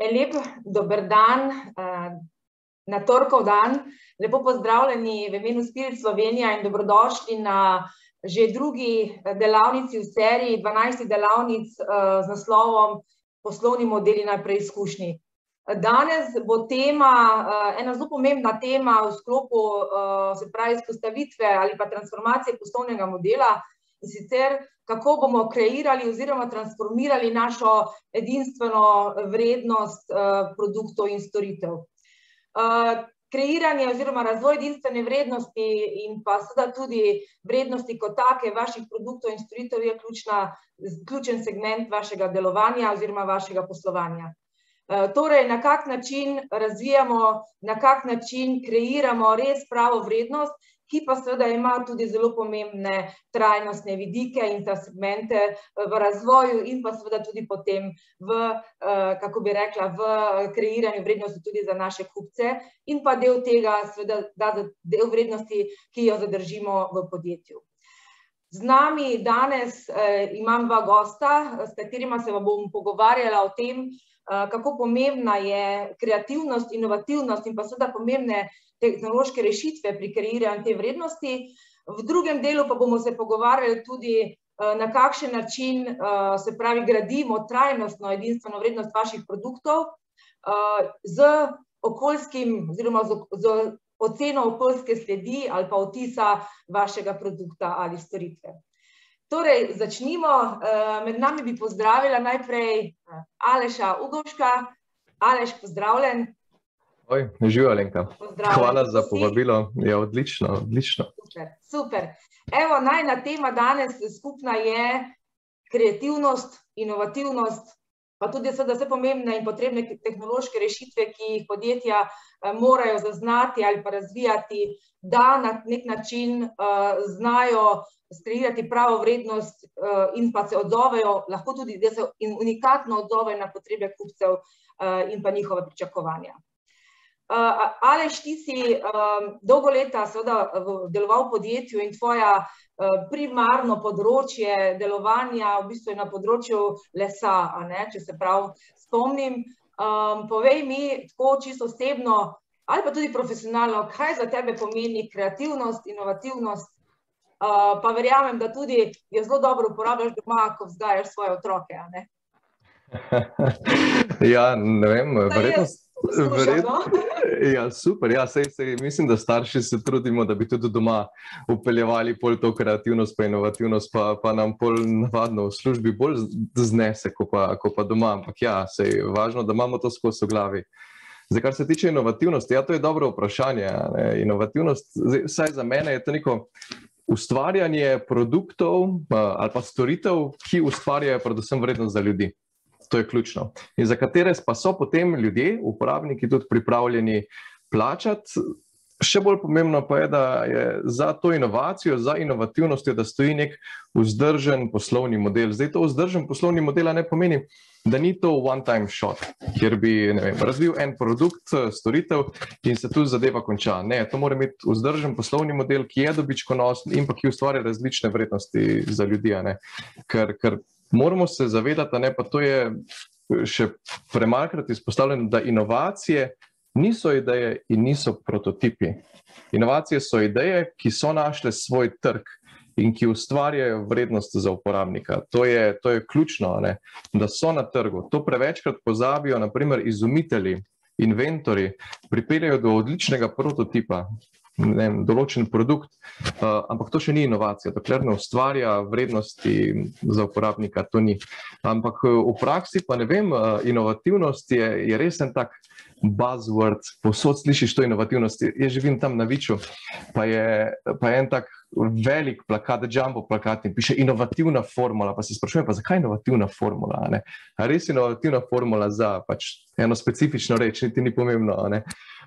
Lep dober dan, na torkov dan. Lepo pozdravljeni v imenu Spirit Slovenija in dobrodošli na že drugi delavnici v seriji 12 delavnic z naslovom Poslovni modeli na preizkušnji. Danes bo tema, ena zelo pomembna tema v sklopu, se pravi, izpostavitve ali pa transformacije poslovnega modela, in sicer kako bomo kreirali oziroma transformirali našo edinstveno vrednost produktov in storitev. Kreiranje oziroma razvoj edinstvene vrednosti in pa seveda tudi vrednosti kot take vaših produktov in storitev je ključen segment vašega delovanja oziroma vašega poslovanja. Torej, na kak način razvijamo, na kak način kreiramo res pravo vrednost, ki pa seveda ima tudi zelo pomembne trajnostne vidike in ta segmente v razvoju in pa seveda tudi potem v, kako bi rekla, v kreiranju vrednosti tudi za naše kupce in pa del tega seveda del vrednosti, ki jo zadržimo v podjetju. Z nami danes imam dva gosta, s katerima se bom pogovarjala o tem, kako pomembna je kreativnost, inovativnost in pa seveda pomembne tehnološke rešitve pri kreiranju te vrednosti. V drugem delu pa bomo se pogovarjali tudi, na kakšen način, se pravi, gradimo trajnostno edinstveno vrednost vaših produktov z okoljskim oziroma z oceno okoljske sledi ali pa vtisa vašega produkta ali storitve. Torej, začnimo. Med nami bi pozdravila najprej Aleša Ugovška. Aleš, pozdravljen. Oj, živijo, Alenka. Hvala za povabilo. Ja, odlično, odlično. Super. Evo, najina tema danes skupna je kreativnost, inovativnost, pa tudi seveda vse pomembne in potrebne tehnološke rešitve, ki jih podjetja morajo zaznati ali pa razvijati, da na nek način znajo skreirati pravo vrednost in pa se odzovejo, lahko tudi, da se unikatno odzovejo na potrebe kupcev in pa njihove pričakovanja. Aleš, ti si dolgo leta seveda deloval v podjetju in tvoja primarno področje delovanja v bistvu je na področju lesa, če se prav spomnim. Povej mi tako čisto osebno ali pa tudi profesionalno, kaj za tebe pomeni kreativnost, inovativnost, pa verjamem, da tudi jo zelo dobro uporabljaš doma, ko vzgajaš svoje otroke, a ne? Ja, ne vem, verjetno... Ja, super, ja, mislim, da starši se trudimo, da bi tudi doma upeljevali pol to kreativnost pa inovativnost, pa nam pol navadno v službi bolj znese, ko pa doma, ampak ja, sej važno, da imamo to skozi v glavi. Zdaj, kar se tiče inovativnosti, ja, to je dobro vprašanje, inovativnost, vsaj za mene je to neko ustvarjanje produktov ali pa storitev, ki ustvarjajo predvsem vrednost za ljudi. To je ključno. In za katere pa so potem ljudje, uporabniki, tudi pripravljeni plačati. Še bolj pomembno pa je, da je za to inovacijo, za inovativnostjo, da stoji nek vzdržen poslovni model. Zdaj, to vzdržen poslovni model ne pomeni, da ni to one-time shot, kjer bi, ne vem, razvil en produkt, storitev in se tu zadeva konča. Ne, to mora imeti vzdržen poslovni model, ki je dobičkonosen in pa ki ustvarja različne vrednosti za ljudi, ker moramo se zavedati, pa to je še premalkrat izpostavljeno, da inovacije niso ideje in niso prototipi. Inovacije so ideje, ki so našle svoj trg in ki ustvarjajo vrednost za uporabnika. To je ključno, da so na trgu. To prevečkrat pozabijo, na primer, izumitelji, inventorji, pripeljajo do odličnega prototipa, določen produkt, ampak to še ni inovacija, dokler ne ustvarja vrednosti za uporabnika, to ni. Ampak v praksi pa ne vem, inovativnost je res en tak buzzword, povsod slišiš to inovativnost, jaz živim tam na Viču, pa je en tak velik plakat, jumbo plakat in piše inovativna formula, pa se sprašujem, pa zakaj inovativna formula, A res inovativna formula za pač eno specifično reč, niti ni pomembno,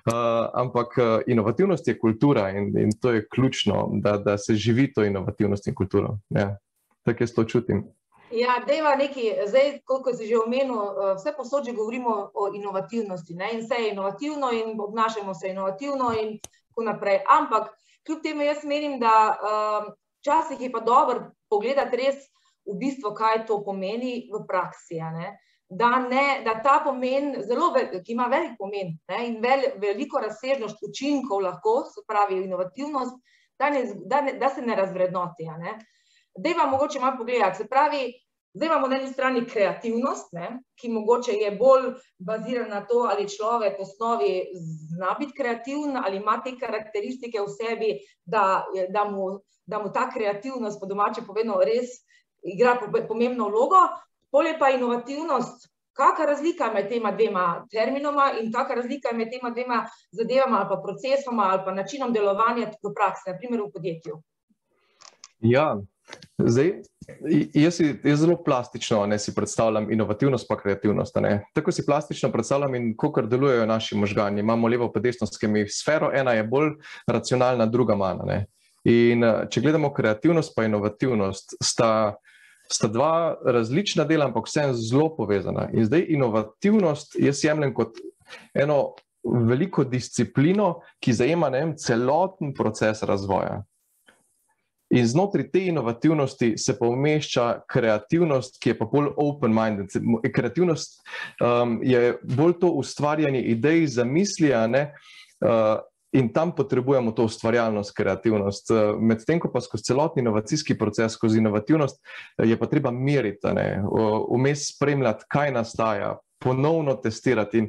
ampak inovativnost je kultura in to je ključno, da se živi to inovativnost in kulturo. Ja, tako jaz to čutim. Ja, dejva nekaj, zdaj, koliko si že omenil, vse posod že govorimo o inovativnosti, in vse je inovativno in obnašamo se inovativno in tako naprej. Ampak, kljub temu jaz menim, da včasih je pa dobro pogledati res v bistvu, kaj to pomeni v praksi, da ta pomen, ki ima velik pomen in veliko razsežnost učinkov lahko, se pravi inovativnost, da se ne razvrednoti. Dajva mogoče malo pogledati, se pravi, zdaj imamo na eni strani kreativnost, ki mogoče je bolj bazirana na to, ali človek v osnovi zna biti kreativen, ali ima te karakteristike v sebi, da mu ta kreativnost, po domače povedano, res igra pomembno vlogo. Pol je pa inovativnost, kakšna razlika med tema dvema terminoma in kakšna razlika med tema dvema zadevama ali pa procesoma ali pa načinom delovanja v praksi, na primer v podjetju. Ja, zdaj, jaz zelo plastično si predstavljam inovativnost pa kreativnost. Tako si plastično predstavljam in kakor delujejo naši možgani. Imamo levo pa desno hemisfero, ena je bolj racionalna, druga manj. In če gledamo kreativnost pa inovativnost, sta dva različna dela, ampak vseeno zelo povezana. In zdaj inovativnost jaz jemljem kot eno veliko disciplino, ki zajema celoten proces razvoja. In znotraj te inovativnosti se pa umešča kreativnost, ki je pa bolj open-minded. Kreativnost je bolj to ustvarjanje idej, zamisli, in tam potrebujemo to ustvarjalnost, kreativnost. Medtem ko pa skozi celotni inovacijski proces, skozi inovativnost, je pa treba meriti, vmes spremljati, kaj nastaja, ponovno testirati. In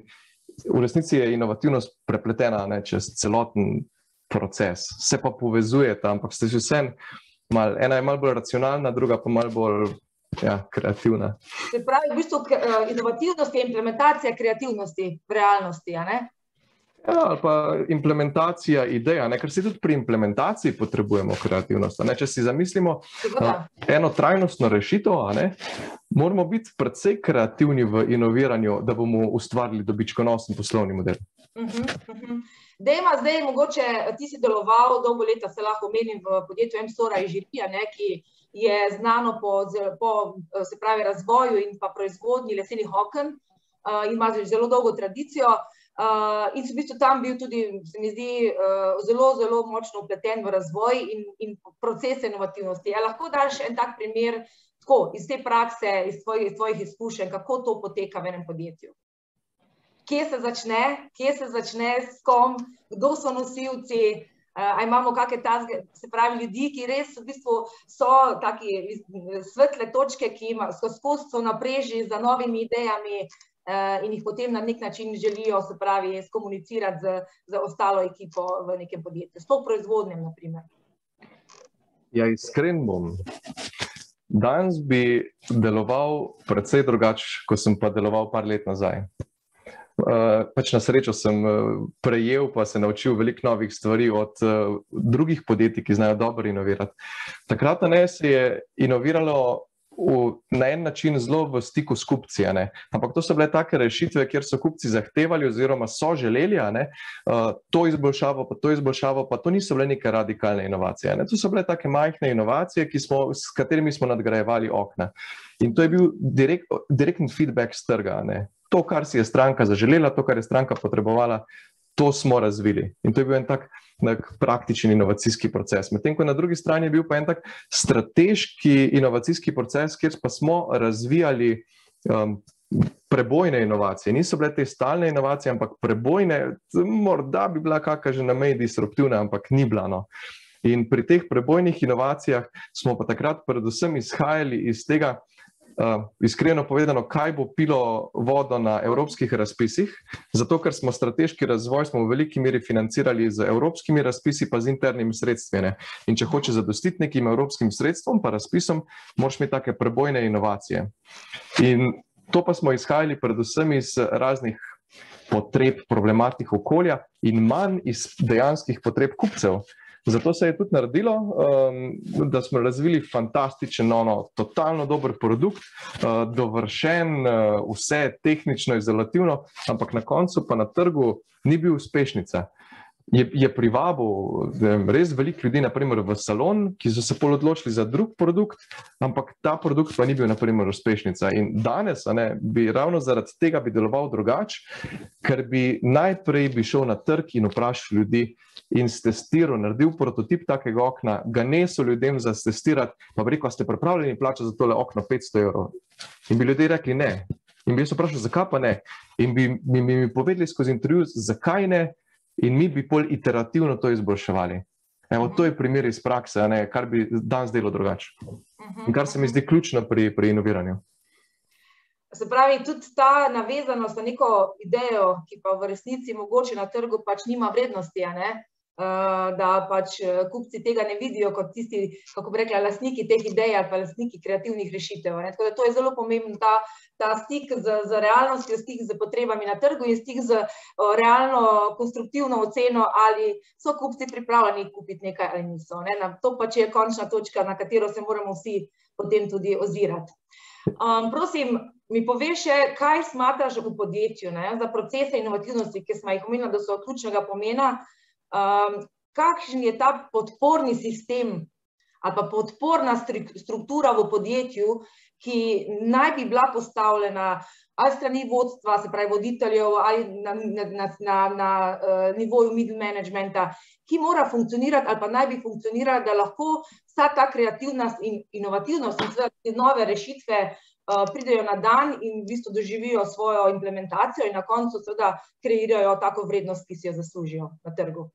v resnici je inovativnost prepletena čez celoten proces. Se pa povezujeta, ampak ste že vsem, ena je malo bolj racionalna, druga pa malo bolj kreativna. Se pravi, v bistvu inovativnost je implementacija kreativnosti v realnosti, ali pa implementacija ideja, ker se tudi pri implementaciji potrebujemo kreativnost. Če si zamislimo eno trajnostno rešitev, moramo biti predvsej kreativni v inoviranju, da bomo ustvarili dobičkonosen poslovni model. Dejma zdaj, mogoče ti si deloval dolgo leta, se lahko omenim v podjetju M-Sora iz Žirija, ki je znano po se pravi razvoju in pa proizvodnji lesenih oken, ima zelo dolgo tradicijo in si v bistvu tam bil tudi, se mi zdi, zelo, zelo močno vpleten v razvoj in procese inovativnosti. Lahko daš en tak primer iz te prakse, iz tvojih izkušenj, kako to poteka v enem podjetju? Kje se začne, s kom, kdo so nosilci, imamo kakšne tazge, se pravi ljudi, ki res v bistvu so taki svetle točke, ki skozi so napreži za novimi idejami in jih potem na nek način želijo, se pravi, skomunicirati z ostalo ekipo v nekem podjetju, s to proizvodnjem, na primer. Ja, iskren bom. Danes bi deloval precej drugače, ko sem pa deloval par let nazaj. Pač na srečo sem prejel, pa se naučil veliko novih stvari od drugih podjetij, ki znajo dobro inovirati. Takrat se je inoviralo na en način zelo v stiku s kupci, ampak to so bile take rešitve, kjer so kupci zahtevali oziroma so želeli to izboljšavo, pa to niso bile neke radikalne inovacije. To so bile take majhne inovacije, s katerimi smo nadgrajevali okna. In to je bil direktni feedback s trga. To, kar si je stranka zaželela, to, kar je stranka potrebovala, to smo razvili. In to je bil en tak praktičen inovacijski proces. Medtem ko na drugi strani je bil pa en tak strateški inovacijski proces, kjer pa smo razvijali prebojne inovacije. Niso bile te stalne inovacije, ampak prebojne, morda bi bila kakšna že na meji disruptivna, ampak ni bila. In pri teh prebojnih inovacijah smo pa takrat predvsem izhajali iz tega, iskreno povedano, kaj bo pilo vodo na evropskih razpisih, zato ker smo strateški razvoj v veliki meri financirali z evropskimi razpisi pa z internimi sredstvi. In če hoče zadostiti nekim evropskim sredstvom pa razpisom, moraš imeti take prebojne inovacije. In to pa smo izhajali predvsem iz raznih potreb, problematik okolja in manj iz dejanskih potreb kupcev. Zato se je tudi naredilo, da smo razvili fantastičen, totalno dober produkt, dovršen, vse tehnično, izolativno, ampak na koncu pa na trgu ni bil uspešnica. Je privabil res veliko ljudi, naprimer v salon, ki so se pol odločili za drug produkt, ampak ta produkt pa ni bil, naprimer, uspešnica. In danes bi ravno zaradi tega bi deloval drugače, ker bi najprej bi šel na trg in vprašal ljudi in stestiral, naredil prototip takega okna, ga nesel ljudem za stestirati, pa bi rekel, ste pripravljeni plačati za tole okno 500 €? In bi ljudje rekli ne. In bi jaz vprašal, zakaj pa ne? In bi mi povedali skozi intervju, zakaj ne, in mi bi pol iterativno to izboljševali. Evo, to je primer iz prakse, kar bi danes delo drugače. In kar se mi zdi ključno pri inoviranju. Se pravi, tudi ta navezanost na neko idejo, ki pa v resnici mogoče na trgu pač nima vrednosti, da pač kupci tega ne vidijo kot tisti, kako bi rekla, lastniki teh idej ali pa lastniki kreativnih rešitev. Tako da to je zelo pomembno, ta stik z realnostjo, stik z potrebami na trgu in stik z realno konstruktivno oceno, ali so kupci pripravljeni kupiti nekaj ali niso. To pač je končna točka, na katero se moramo vsi potem tudi ozirati. Prosim, mi poveš še, kaj smatraš v podjetju za procese inovativnosti, ki smo jih omenili, da so ključnega pomena. Kakšen je ta podporni sistem ali pa podporna struktura v podjetju, ki naj bi bila postavljena ali strani vodstva, se pravi voditeljev, ali na nivoju middle managementa, ki mora funkcionirati ali pa naj bi funkcionirati, da lahko vsa ta kreativnost in inovativnost in seveda nove rešitve pridejo na dan in v bistvu doživijo svojo implementacijo in na koncu seveda kreirajo tako vrednost, ki si jo zaslužijo na trgu.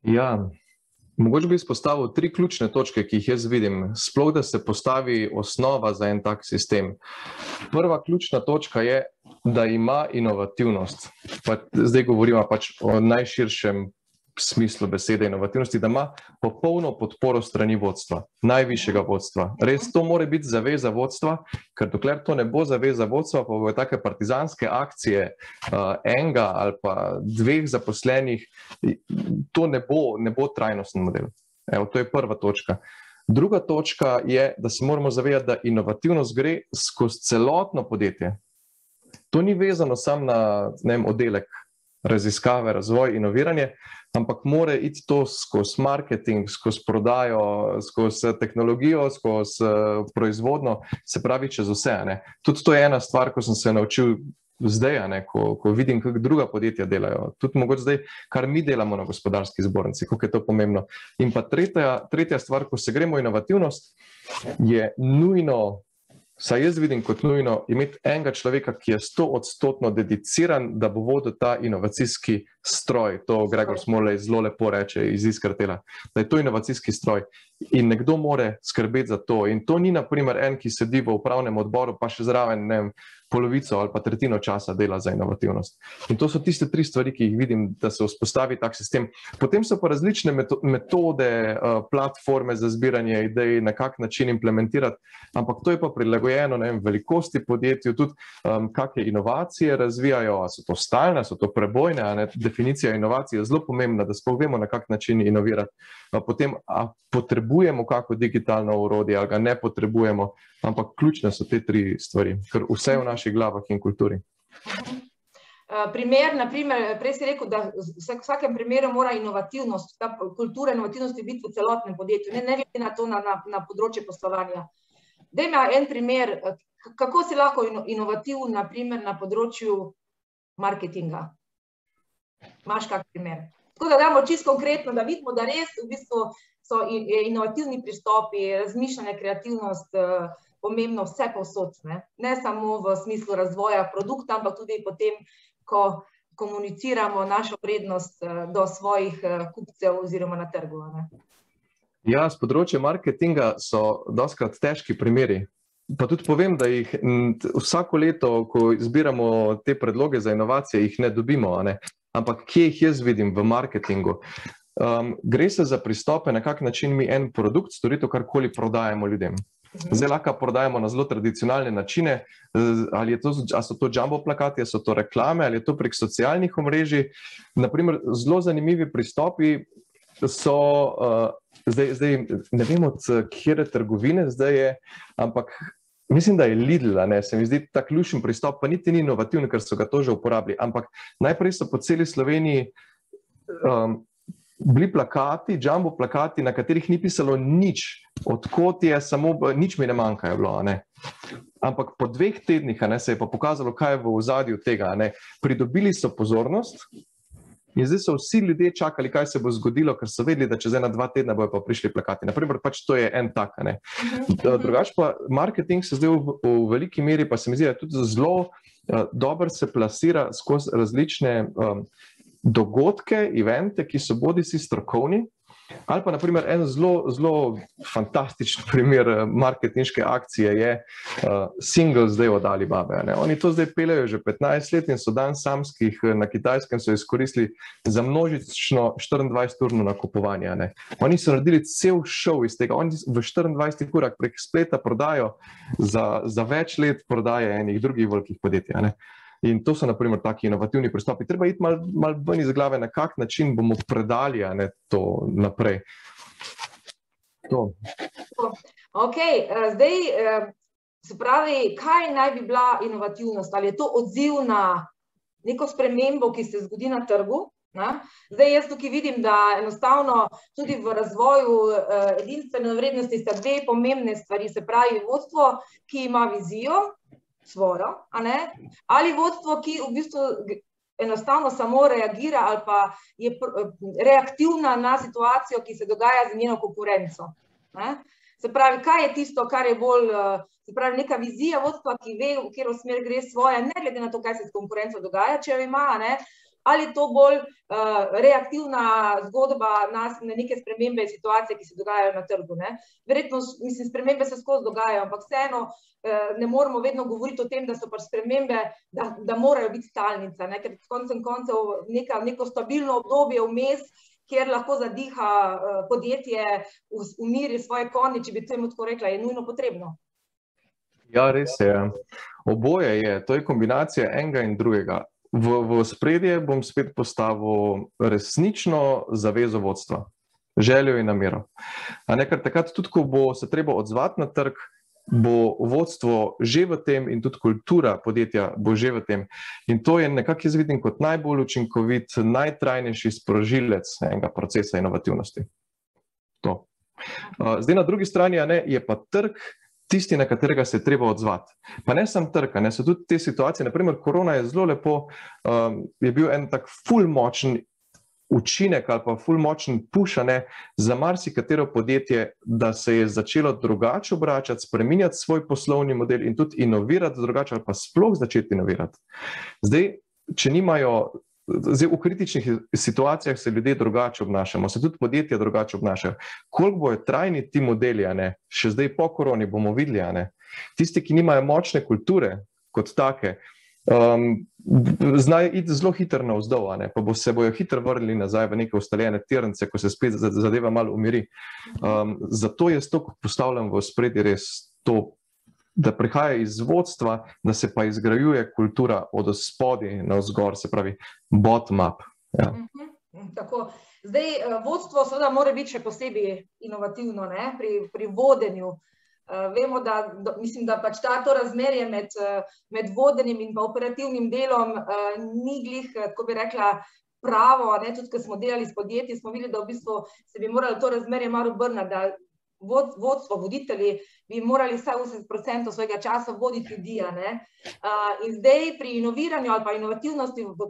Ja, mogoče bi izpostavil 3 ključne točke, ki jih jaz vidim, sploh da se postavi osnova za en tak sistem. Prva ključna točka je, da ima inovativnost. Pa zdaj govorimo pač o najširšem smislu besede inovativnosti, da ima popolno podporo strani vodstva, najvišjega vodstva. Res to mora biti zaveza vodstva, ker dokler to ne bo zaveza vodstva, pa bo take partizanske akcije enega ali pa 2 zaposlenih, to ne bo trajnosten model. Evo, to je prva točka. Druga točka je, da se moramo zavedati, da inovativnost gre skozi celotno podjetje. To ni vezano samo na oddelek raziskave, razvoj, inoviranje, ampak mora iti to skozi marketing, skozi prodajo, skozi tehnologijo, skozi proizvodno, se pravi čez vse. Tudi to je ena stvar, ko sem se naučil zdaj, ko vidim, kako druga podjetja delajo. Tudi mogoče zdaj, kar mi delamo na gospodarski zbornici, kako je to pomembno. In pa tretja stvar, ko se gremo inovativnost, je nujno, saj jaz vidim kot nujno, imeti enega človeka, ki je 100% dediciran, da bo vodil ta inovacijski stroj. To Gregor Smolej zelo lepo reče iz Iskartela, da je to inovacijski stroj. In nekdo more skrbeti za to. In to ni, na primer, en, ki sedi v upravnem odboru, pa še zraven, ne vem, polovico ali pa tretjino časa dela za inovativnost. In to so tiste 3 stvari, ki jih vidim, da se vzpostavi tak sistem. Potem so pa različne metode, platforme za zbiranje idej, na kak način implementirati, ampak to je pa prilagojeno, ne vem, velikosti podjetju, tudi kakšne inovacije razvijajo, a so to stalne, so to prebojne, definicija inovacije je zelo pomembna, da sploh vemo, na kak način inovirati. Potem, a potrebujemo kako digitalno orodje, ali ga ne potrebujemo, ampak ključne so te 3 stvari, ker vse je v naših glavah in kulturi. Primer, naprimer, prej si rekel, da v vsakem primeru mora inovativnost, ta kultura inovativnosti biti v celotnem podjetju, ne glede na to na področje poslovanja. Daj mi en primer, kako si lahko inovativen, naprimer, na področju marketinga? Imaš kak primer? Tako da damo čisto konkretno, da vidimo, da res v bistvu so inovativni pristopi, razmišljanje, kreativnost pomembno vse povsod, ne samo v smislu razvoja produkta, ampak tudi potem, ko komuniciramo našo vrednost do svojih kupcev oziroma na trgu. Ja, z področja marketinga so dostikrat težki primeri. Pa tudi povem, da jih vsako leto, ko zbiramo te predloge za inovacije, jih ne dobimo, ampak kje jih jaz vidim v marketingu? Gre se za pristope, na kak način mi en produkt, storitev, karkoli prodajamo ljudem. Zdaj lahko prodajamo na zelo tradicionalne načine, ali so to jumbo plakati, ali so to reklame, ali je to prek socialnih omrežij. Naprimer, zelo zanimivi pristopi so, zdaj ne vem od kjere trgovine zdaj je, ampak mislim, da je Lidl, se mi zdi ta ključen pristop, pa niti ni inovativni, ker so ga to že uporabili, ampak najprej so po celi Sloveniji bili plakati, jumbo plakati, na katerih ni pisalo nič, odkot je, samo nič mi ne manjka je bilo, Ampak po 2 tednih se je pa pokazalo, kaj je v ozadju tega, Pridobili so pozornost In zdaj so vsi ljudje čakali, kaj se bo zgodilo, ker so vedeli, da čez 1-2 tedna bojo pa prišli plakati. Naprimer, pač to je en tak. Drugač pa marketing se zdaj v veliki meri, pa se mi zdi, da tudi zelo dobro se plasira skozi različne dogodke, evente, ki so bodisi strokovni, ali pa naprimer en zelo fantastičen primer marketinške akcije je single zdaj od Alibabe. Oni to zdaj peljejo že 15 let in so dan samskih na Kitajskem so izkoristili za množično 24-urno nakupovanje. Oni so naredili cel šov iz tega. Oni v 24 urah prek spleta prodajo za več let prodaje enih drugih velikih podjetij. In to so, naprimer, taki inovativni pristopi. Treba iti malo ven iz glave, na kak način bomo predali to naprej. To. Ok, zdaj se pravi, kaj naj bi bila inovativnost? Ali je to odziv na neko spremembo, ki se zgodi na trgu? Zdaj jaz tukaj vidim, da enostavno tudi v razvoju edinstvene vrednosti sta dve pomembne stvari, se pravi vodstvo, ki ima vizijo, svojo, ali vodstvo, ki v bistvu enostavno samo reagira ali pa je reaktivna na situacijo, ki se dogaja z njeno konkurenco. Se pravi, kaj je tisto, kar je bolj, se pravi, neka vizija vodstva, ki ve, v katero smer gre svoje, ne glede na to, kaj se s konkurenco dogaja, če jo ima, ali to bolj reaktivna zgodba na neke spremembe situacije, ki se dogajajo na trgu. Verjetno, mislim, spremembe se skozi dogajajo, ampak vseeno ne moramo vedno govoriti o tem, da so pač spremembe, da morajo biti stalnica, ker koncem koncev neko stabilno obdobje vmes, kjer lahko zadiha podjetje, umiri svoje konje, če bi temu tako rekla, je nujno potrebno. Ja, res je. Oboje je, to je kombinacija enega in drugega. V spredje bom spet postavil resnično zavezo vodstva, željo in namero. Ker takrat tudi, ko bo se treba odzvati na trg, bo vodstvo že v tem in tudi kultura podjetja bo že v tem. In to je nekako jaz vidim kot najbolj učinkovit, najtrajnejši sprožilec enega procesa inovativnosti. To. Zdaj na drugi strani je pa trg tisti, na katerega se je treba odzvati. Pa ne sam trg, so tudi te situacije, naprimer korona je zelo lepo, je bil en tak ful močen učinek ali pa ful močen push za marsikatero podjetje, da se je začelo drugače obračati, spreminjati svoj poslovni model in tudi inovirati drugače ali pa sploh začeti inovirati. Zdaj, če nimajo, v kritičnih situacijah se ljudje drugače obnašamo, se tudi podjetja drugače obnašajo. Koliko bojo trajni ti modeli, še zdaj po koroni bomo videli, tisti, ki nimajo močne kulture kot take, znajo iti zelo hitro navzdol, pa se bojo hitro vrnili nazaj v neke ustaljene tirnice, ko se spet zadeva malo umiri. Zato jaz to postavljam v ospredje res to, da prihaja iz vodstva, da se pa izgrajuje kultura od spodaj navzgor, se pravi bottom up. Ja. Tako. Zdaj, vodstvo seveda mora biti še posebej inovativno pri vodenju. Vemo, mislim, da pač to razmerje med vodenjem in pa operativnim delom ni glih, tako bi rekla, pravo, tudi ko smo delali s podjetji, smo videli, da v bistvu se bi moralo to razmerje malo obrniti, da vodstvo, voditelji bi morali vsaj 80% svojega časa voditi ljudi. In zdaj pri inoviranju ali pa inovativnosti v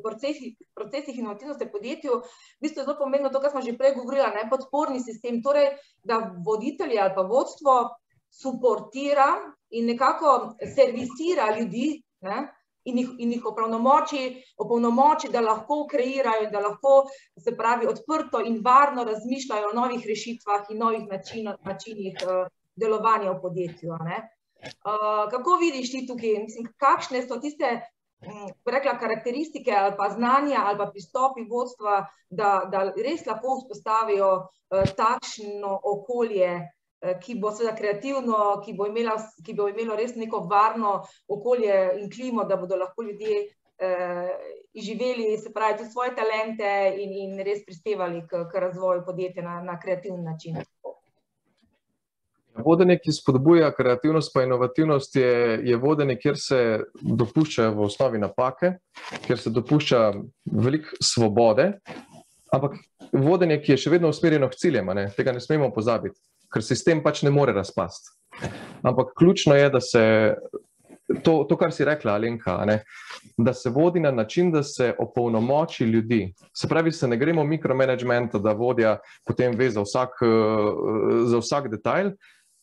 procesih inovativnosti podjetju, v bistvu je zelo pomembno to, kar smo že prej govorili, podporni sistem, torej, da voditelji ali pa vodstvo suportira in nekako servisira ljudi in jih opolnomoči, da lahko kreirajo in da lahko, se pravi, odprto in varno razmišljajo o novih rešitvah in novih načinih delovanja v podjetju. Kako vidiš ti tukaj? Mislim, kakšne so tiste, rekla, karakteristike ali pa znanja ali pa pristopi vodstva, da res lahko vzpostavijo takšno okolje, ki bo seveda kreativno, ki bo imelo res neko varno okolje in klimo, da bodo lahko ljudje živeli, se pravi, tudi svoje talente in res prispevali k razvoju podjetja na kreativen način. Vodenje, ki spodbuja kreativnost pa inovativnost, je vodenje, kjer se dopuščajo v osnovi napake, kjer se dopušča veliko svobode, ampak vodenje, ki je še vedno usmerjeno k ciljem, tega ne smemo pozabiti. Ker sistem pač ne more razpasti. Ampak ključno je, to, kar si rekla, Alenka, da se vodi na način, da se opolnomoči ljudi. Se pravi, se ne gremo mikromanagementa, da vodja potem ve za vsak detajl,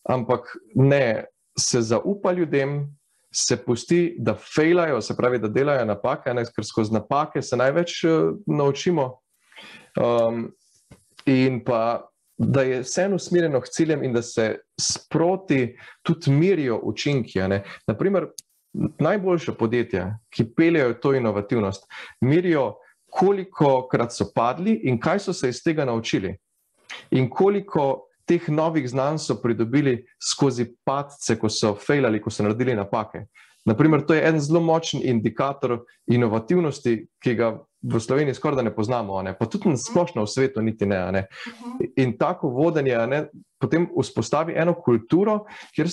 ampak ne, se zaupa ljudem, se pusti, da fejlajo, se pravi, da delajo napake, ker skozi napake se največ naučimo. In pa da je vseeno usmerjeno k ciljem in da se sproti tudi merijo učinki. Naprimer, najboljša podjetja, ki peljejo to inovativnost, merijo, kolikokrat so padli in kaj so se iz tega naučili. In koliko teh novih znanj so pridobili skozi padce, ko so fejlali, ko so naredili napake. Naprimer, to je en zelo močen indikator inovativnosti, ki ga v Sloveniji skoraj da ne poznamo, pa tudi splošno v svetu niti ne. In tako vodenje potem vzpostavi eno kulturo, kjer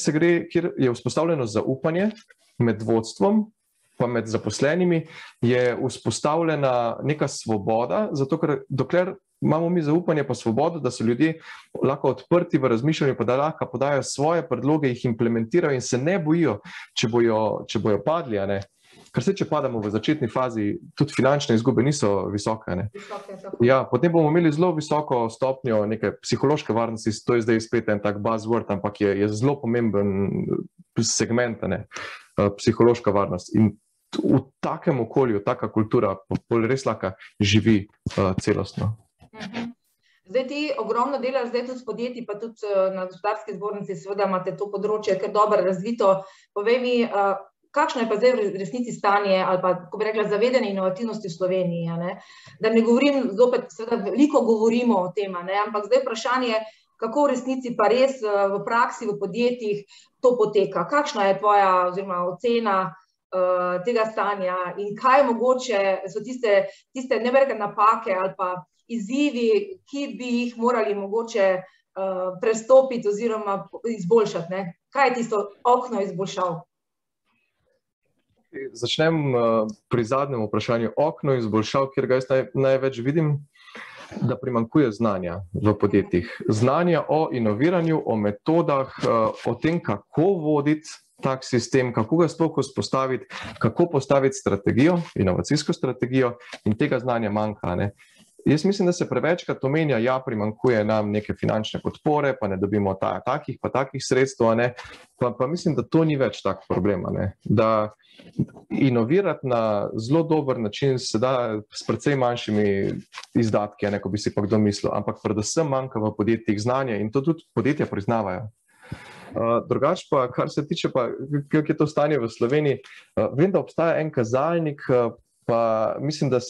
je vzpostavljeno zaupanje med vodstvom, pa med zaposlenimi, je vzpostavljena neka svoboda, zato ker dokler imamo mi zaupanje pa svobodo, da so ljudje lahko odprti v razmišljanju, pa da lahko podajo svoje predloge, jih implementirajo in se ne bojijo, če bojo padli. Ker če padamo v začetni fazi, tudi finančne izgube niso visoke. Ja, potem bomo imeli zelo visoko stopnjo neke psihološke varnosti, to je zdaj spet en tak buzzword, ampak je zelo pomemben segment, psihološka varnost. In v takem okolju, taka kultura res lahko živi celostno. Zdaj ti ogromno delaš zdaj tudi s podjetji, pa tudi na Gospodarski zbornici, seveda imate to področje kar dobro razvito. Povej mi, kakšno je pa zdaj v resnici stanje ali pa, ko bi rekla, zavedanje inovativnosti v Sloveniji? Da ne govorim, zopet seveda veliko govorimo o tem, ampak zdaj vprašanje, kako v resnici pa res v praksi, v podjetjih to poteka. Kakšna je tvoja oziroma ocena tega stanja in kaj mogoče so tiste neverjetne napake ali pa izzivi, ki bi jih morali mogoče prestopiti oziroma izboljšati? Kaj je tisto okno izboljšav? Začnem pri zadnjem vprašanju. Okno izboljšav, kjer ga jaz največ vidim, da primanjkuje znanja v podjetjih. Znanja o inoviranju, o metodah, o tem, kako voditi tak sistem, kako ga sploh vzpostaviti, kako postaviti strategijo, inovacijsko strategijo, in tega znanja manjka. Jaz mislim, da se prevečkrat omenja, ja, primanjkuje nam neke finančne podpore, pa ne dobimo takih sredstev, pa mislim, da to ni več tak problem. Da inovirati na zelo dober način se da s precej manjšimi izdatki, ko bi si pa kdo mislil, ampak predvsem manjka v podjetjih znanja in to tudi podjetja priznavajo. Drugače pa, kar se tiče pa, kako je to stanje v Sloveniji, vem, da obstaja en kazalnik, pa mislim, da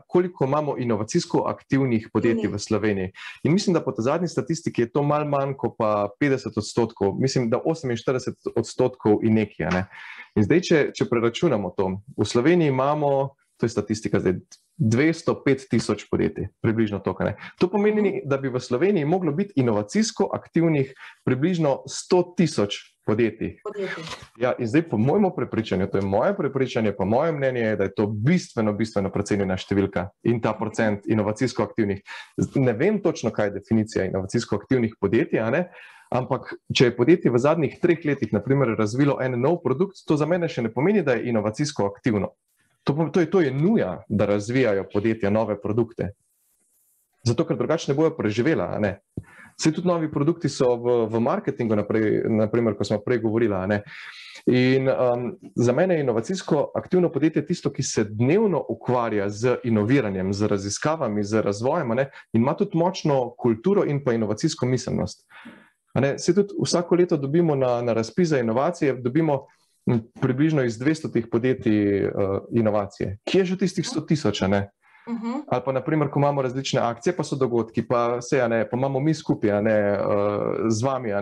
koliko imamo inovacijsko aktivnih podjetij v Sloveniji. In mislim, da po tej zadnji statistiki je to malo manj kot pa 50%, mislim, da 48% in nekaj. In zdaj, če preračunamo to, v Sloveniji imamo, to je statistika zdaj, 205,000 podjetij, približno to. To pomeni, da bi v Sloveniji moglo biti inovacijsko aktivnih približno 100,000 podjetij. Ja, in zdaj po mojemu prepričanju, to je moje prepričanje, pa moje mnenje je, da je to bistveno precenjena številka in ta procent inovacijsko aktivnih. Ne vem točno, kaj je definicija inovacijsko aktivnih podjetij, ampak če je podjetje v zadnjih 3 letih, na primer, razvilo en nov produkt, to za mene še ne pomeni, da je inovacijsko aktivno. To je nuja, da razvijajo podjetja nove produkte. Zato, ker drugače ne bojo preživela. Vse tudi novi produkti so v marketingu, naprimer, ko smo prej govorila. In za mene je inovacijsko aktivno podjetje tisto, ki se dnevno ukvarja z inoviranjem, z raziskavami, z razvojem, in ima tudi močno kulturo in pa inovacijsko miselnost. Se tudi vsako leto dobimo na razpis za inovacije, dobimo približno iz 200 podjetij inovacije. Kje je že tistih 100,000? Ali pa, naprimer, ko imamo različne akcije, pa so dogodki, pa imamo mi skupaj, z vami,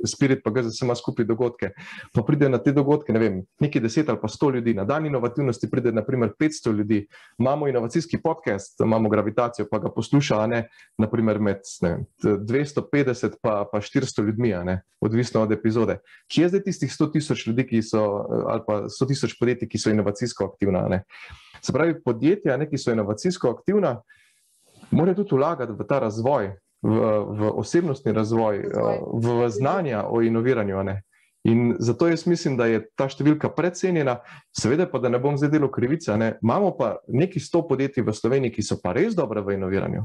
Spirit pa GZS ima skupaj dogodke, pa pride na te dogodke, ne vem, nekaj 10 ali pa 100 ljudi, na dan inovativnosti pride, naprimer, 500 ljudi, imamo inovacijski podcast, imamo Gravitacijo, pa ga posluša, naprimer, med 250 pa 400 ljudmi, odvisno od epizode. Kje je zdaj tistih 100,000 ljudi, ali pa 100,000 podjetij, ki so inovacijsko aktivna? Se pravi, podjetja, ki so inovacijsko aktivna, morajo tudi vlagati v ta razvoj, v osebnostni razvoj, v znanja o inoviranju. In zato jaz mislim, da je ta številka precenjena, seveda pa, da ne bom zdaj delal krivice, ne? Imamo pa nekaj 100 podjetij v Sloveniji, ki so pa res dobre v inoviranju.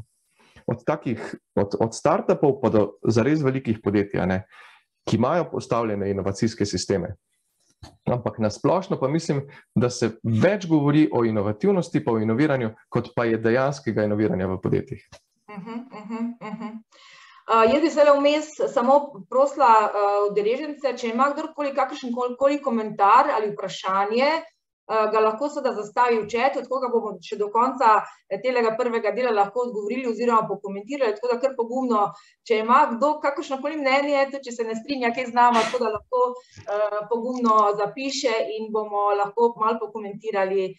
Od startupov pa do zares velikih podjetij, ne? Ki imajo postavljene inovacijske sisteme. Ampak nasplošno pa mislim, da se več govori o inovativnosti pa o inoviranju, kot pa je dejanskega inoviranja v podjetjih. Jaz bi se vmes samo prosila udeležence, če ima kdorkoli kakršenkoli komentar ali vprašanje, ga lahko seveda zastavi v chatu, tako ga bomo še do konca tega prvega dela lahko odgovorili oziroma pokomentirali, tako da kar pogumno, če ima kdo kakršnokoli mnenje, tudi če se ne strinja kaj z nama, tako da lahko pogumno zapiše in bomo lahko malo pokomentirali.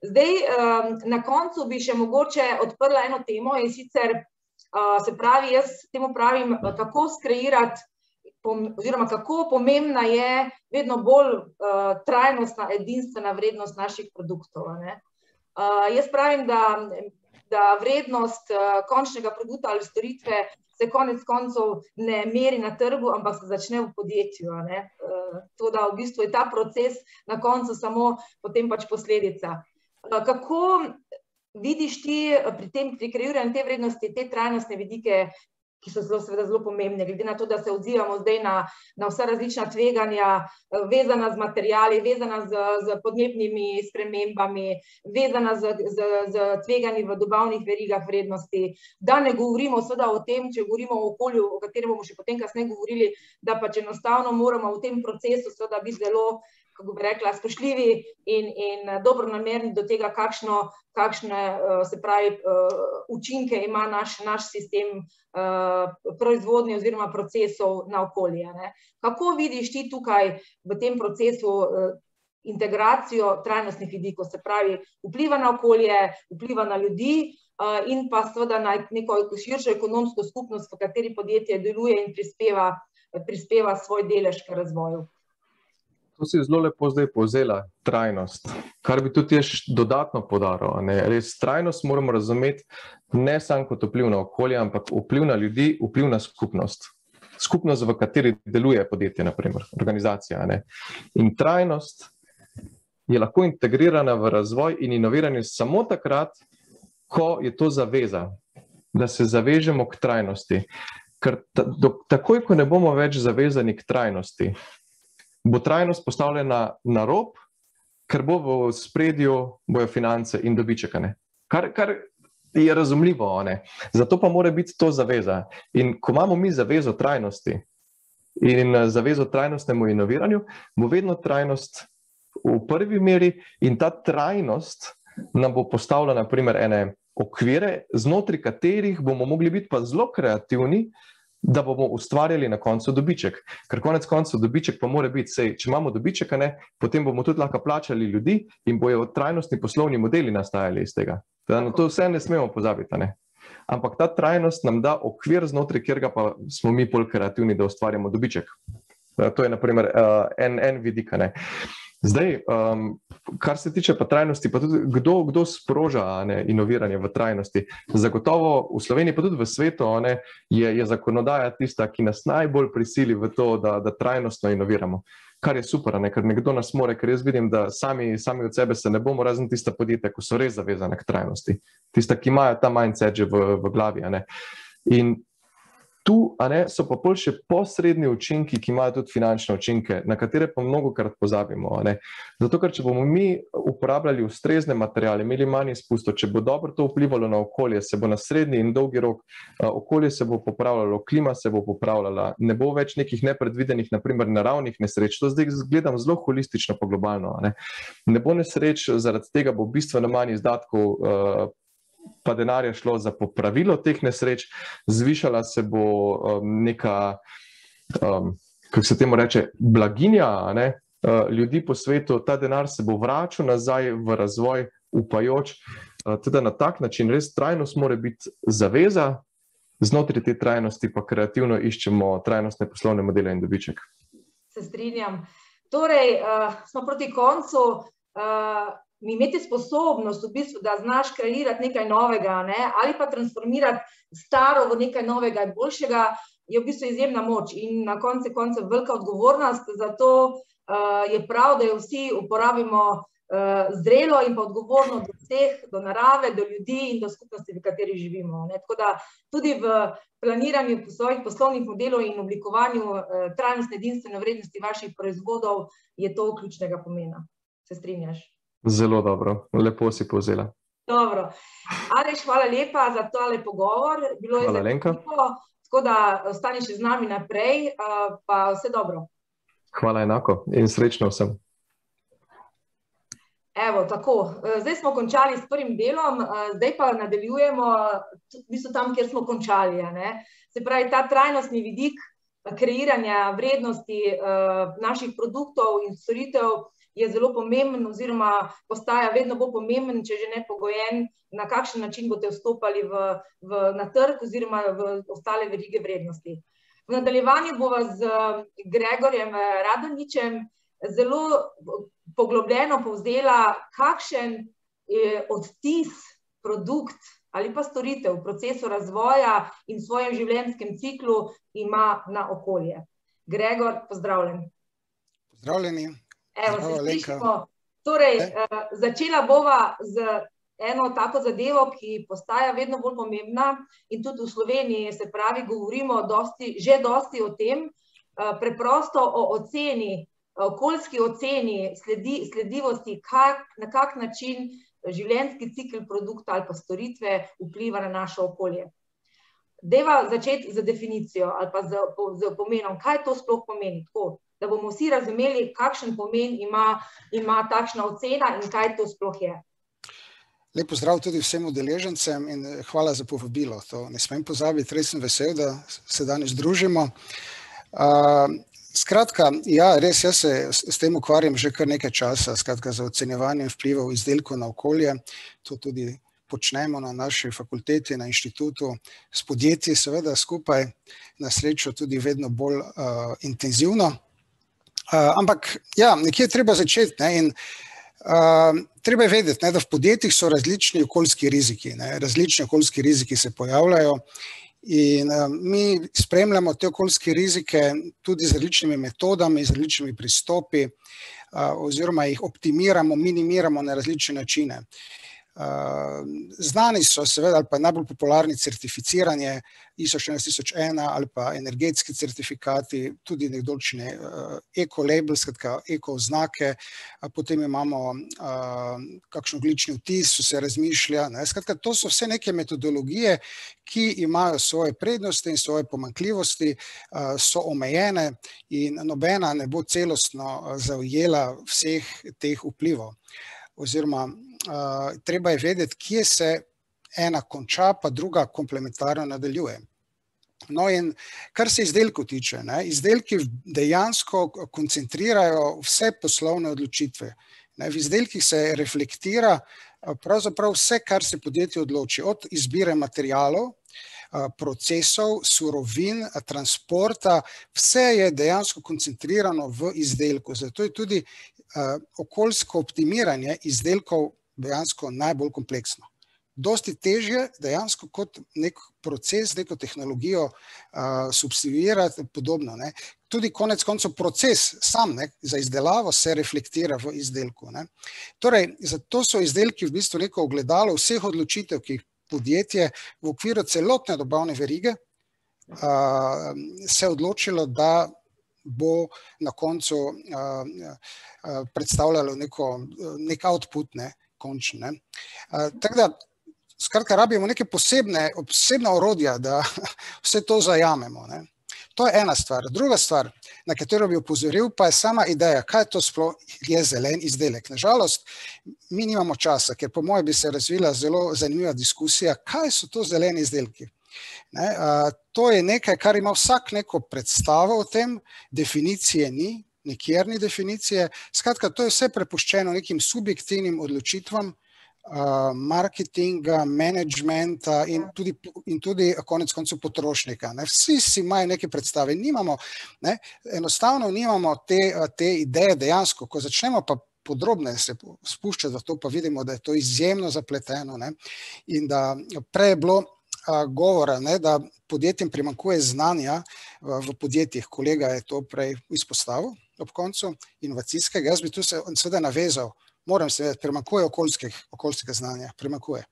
Zdaj, na koncu bi še mogoče odprla eno temo in sicer, se pravi, jaz temu pravim, kako skreirati oziroma kako pomembna je vedno bolj trajnostna, edinstvena vrednost naših produktov. Jaz pravim, da vrednost končnega produkta ali storitve se konec koncev ne meri na trgu, ampak se začne v podjetju. To, da v bistvu je ta proces na koncu samo potem pač posledica. Kako vidiš ti pri kreiranju te vrednosti, te trajnostne vidike, ki so seveda zelo pomembne, glede na to, da se odzivamo zdaj na vsa različna tveganja, vezana z materiali, vezana z podnebnimi spremembami, vezana z tveganji v dobavnih verigah vrednosti, da ne govorimo seveda o tem, če govorimo o okolju, o katerem bomo še potem kasneje govorili, da pač enostavno moramo v tem procesu seveda biti zelo, kako bi rekla, spoštljivi in dobronamerni do tega, kakšne se pravi učinke ima naš sistem proizvodnje oziroma procesov na okolje. Kako vidiš ti tukaj v tem procesu integracijo trajnostnih vidikov, se pravi vpliva na okolje, vpliva na ljudi in pa seveda na neko širšo ekonomsko skupnost, v kateri podjetje deluje in prispeva svoj delež k razvoju? To si zelo lepo zdaj povzela, trajnost, kar bi tudi jaz dodatno poudaril. Res, trajnost moramo razumeti ne samo kot vpliv na okolje, ampak vpliv na ljudi, vpliv na skupnost. Skupnost, v kateri deluje podjetje, naprimer, organizacija. In trajnost je lahko integrirana v razvoj in inoviranje samo takrat, ko je to zaveza, da se zavežemo k trajnosti. Ker takoj, ko ne bomo več zavezani k trajnosti, bo trajnost postavljena na rob, ker bo v ospredju bojo finance in dobiček. Kar je razumljivo. Zato pa mora biti to zaveza. In ko imamo mi zavezo trajnosti in zavezo trajnostnemu inoviranju, bo vedno trajnost v prvi meri in ta trajnost nam bo postavila naprimer ene okvire, znotraj katerih bomo mogli biti pa zelo kreativni, da bomo ustvarjali na koncu dobiček. Ker konec koncev dobiček pa mora biti, če imamo dobiček, potem bomo tudi lahko plačali ljudi in bojo trajnostni poslovni modeli nastajali iz tega. To vse ne smemo pozabiti. Ampak ta trajnost nam da okvir, znotraj kjerga pa smo mi bolj kreativni, da ustvarjamo dobiček. To je naprimer en vidik. Zdaj, kar se tiče pa trajnosti, pa tudi kdo sproža inoviranje v trajnosti. Zagotovo v Sloveniji, pa tudi v svetu, je zakonodaja tista, ki nas najbolj prisili v to, da trajnostno inoviramo. Kar je super, ker nekdo nas more, ker jaz vidim, da sami od sebe se ne bomo, razen tista podjetja, ko so res zavezane k trajnosti. Tista, ki imajo ta mindset že v glavi. In tu so pa bolj še posredni učinki, ki imajo tudi finančne učinke, na katere pa mnogokrat pozabimo. Zato, ker če bomo mi uporabljali ustrezne materiale, imeli manj izpustov, če bo dobro to vplivalo na okolje, se bo na srednji in dolgi rok okolje se bo popravljalo, klima se bo popravljala, ne bo več nekih nepredvidenih, naprimer naravnih nesreč. To zdaj gledam zelo holistično pa globalno. Ne bo nesreč, zaradi tega bo bistveno manj izdatkov pa denarja šlo za popravilo teh nesreč, zvišala se bo neka, kako se temu reče, blaginja ljudi po svetu, ta denar se bo vračal nazaj v razvoj, upajoč. Teda na tak način res trajnost mora biti zaveza, znotraj te trajnosti pa kreativno iščemo trajnostne poslovne modele in dobiček. Se strinjam. Torej, smo proti koncu. Mi imeti sposobnost, v bistvu, da znaš kreirati nekaj novega, ali pa transformirati staro v nekaj novega in boljšega, je v bistvu izjemna moč in na koncu velika odgovornost, zato je prav, da jo vsi uporabimo zrelo in pa odgovorno do vseh, do narave, do ljudi in do skupnosti, v kateri živimo. Tako da tudi v planiranju svojih poslovnih modelov in oblikovanju trajnostne edinstvene vrednosti vaših proizvodov je to ključnega pomena. Se strinjaš? Zelo dobro, lepo si povzela. Dobro. Aleš, hvala lepa za tale pogovor. Bilo je zanimivo, tako da ostani še z nami naprej, pa vse dobro. Hvala enako in srečno vsem. Evo, tako. Zdaj smo končali s prvim delom, zdaj pa nadaljujemo v bistvu tam, kjer smo končali. Se pravi, ta trajnostni vidik kreiranja vrednosti naših produktov in storitev je zelo pomemben oziroma postaja vedno bolj pomemben, če že ne pogojen, na kakšen način boste vstopali na trg oziroma v ostale verige vrednosti. V nadaljevanju bova z Gregorjem Radonjićem zelo poglobljeno povzela, kakšen odtis produkt ali pa storitev v procesu razvoja in v svojem življenjskem ciklu ima na okolje. Gregor, pozdravljen. Pozdravljeni. Evo, se slišimo. Torej, začela bova z eno tako zadevo, ki postaja vedno bolj pomembna in tudi v Sloveniji, se pravi, govorimo že dosti o tem, preprosto o oceni, okoljski oceni sledljivosti, na kak način življenjski cikel produkta ali pa storitve vpliva na naše okolje. Deva začeti z definicijo ali pa z pomenom, kaj to sploh pomeni, tako, da bomo vsi razumeli, kakšen pomen ima takšna ocena in kaj to sploh je. Lep pozdrav tudi vsem udeležencem in hvala za povabilo. To ne smem pozabiti, res sem vesel, da se danes družimo. Skratka, ja, res, jaz se s tem ukvarjam že kar nekaj časa, skratka za ocenjevanje vplivov izdelkov na okolje. To tudi počnemo na naši fakulteti, na inštitutu, s podjetji seveda skupaj, na srečo tudi vedno bolj intenzivno. Ampak ja, nekje je treba začeti in treba je vedeti, da v podjetjih so različni okoljski riziki, različni okoljski riziki se pojavljajo in mi spremljamo te okoljske rizike tudi z različnimi metodami, z različnimi pristopi oziroma jih optimiramo, minimiramo na različne načine. Znani so seveda ali pa najbolj popularni certificiranje ISO 14001 ali pa energetski certifikati, tudi nekdolčne eko-label, skratka eko-oznake, potem imamo kakšen ogljični odtis, se razmišlja. Skratka, to so vse neke metodologije, ki imajo svoje prednosti in svoje pomanjkljivosti, so omejene in nobena ne bo celostno zaujela vseh teh vplivov. Oziroma, treba je vedeti, kje se ena konča, pa druga komplementarno nadaljuje. No in kar se izdelkov tiče, izdelki dejansko koncentrirajo vse poslovne odločitve. V izdelkih se reflektira pravzaprav vse, kar se podjetje odloči, od izbire materialov, procesov, surovin, transporta, vse je dejansko koncentrirano v izdelku. Zato je tudi okoljsko optimiranje izdelkov dejansko najbolj kompleksno. Dosti težje dejansko kot nek proces, neko tehnologijo substituirati podobno. Tudi konec koncev proces sam za izdelavo se reflektira v izdelku. Torej, zato so izdelki v bistvu neko ogledalo vseh odločitev, ki jih podjetje v okviru celotne dobavne verige se odločilo, da bo na koncu predstavljalo nek output, končen. Tako da, skratka, rabimo neke posebna orodja, da vse to zajamemo. To je ena stvar. Druga stvar, na katero bi opozoril, pa je sama ideja, kaj to sploh je zelen izdelek. Nažalost, mi nimamo časa, ker po moje bi se razvila zelo zanimiva diskusija, kaj so to zeleni izdelki. To je nekaj, kar ima vsak neko predstavo o tem, definicije ni, nikjer ni definicije. Skratka, to je vse prepuščeno nekim subjektivnim odločitvam marketinga, menedžmenta in tudi konec koncev potrošnika. Vsi si imajo neke predstave, enostavno nimamo te ideje dejansko, ko začnemo pa podrobne se spuščati v to, pa vidimo, da je to izjemno zapleteno in da prej je bilo govora, ne, da podjetjem primanjkuje znanja v podjetjih. Kolega je to prej izpostavil ob koncu inovacijskega. Jaz bi tu se seveda navezal, moram se vedeti, primanjkuje okoljskega znanja, primanjkuje.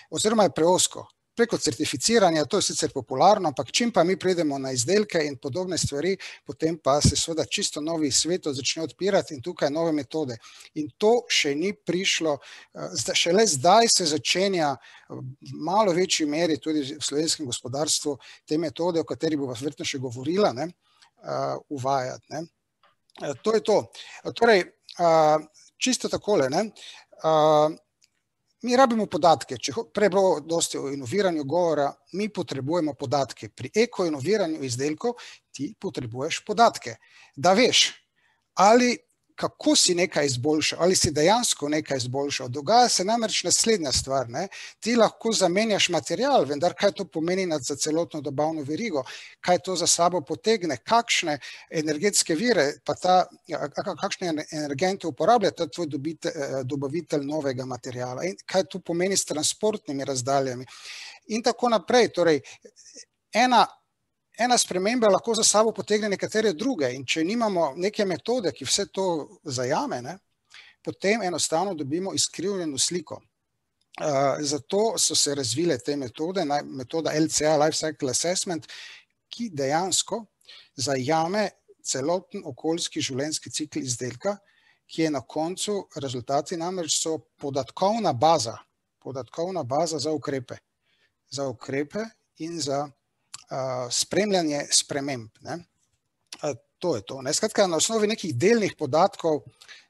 Oziroma je preosko. Preko certificiranja, to je sicer popularno, ampak čim pa mi pridemo na izdelke in podobne stvari, potem pa se seveda čisto novi svet začne odpirati in tukaj nove metode. In to še ni prišlo, šele zdaj se začenja v malo večji meri tudi v slovenskem gospodarstvu te metode, o kateri bova verjetno še govorila, ne, uvajati. Ne. To je to. Torej, čisto takole, ne, mi rabimo podatke, če prej bilo dosti o inoviranju govora, mi potrebujemo podatke. Pri eko-inoviranju izdelkov ti potrebuješ podatke, da veš, ali kako si nekaj izboljšal, ali si dejansko nekaj izboljšal. Dogaja se namreč naslednja stvar, ne? Ti lahko zamenjaš material, vendar kaj to pomeni za celotno dobavno verigo, kaj to za sabo potegne, kakšne energetske vire, pa kakšne energente uporablja ta tvoj dobavitelj novega materijala in kaj to pomeni s transportnimi razdaljami in tako naprej. Torej, ena sprememba lahko za sabo potegne nekatere druge in če nimamo neke metode, ki vse to zajame, ne, potem enostavno dobimo izkrivljeno sliko. Zato so se razvile te metode, metoda LCA, Life Cycle Assessment, ki dejansko zajame celoten okoljski življenjski cikel izdelka, ki je na koncu, rezultati namreč so podatkovna baza za ukrepe in za spremljanje sprememb. Ne? To je to. Ne? Skratka, na osnovi nekih delnih podatkov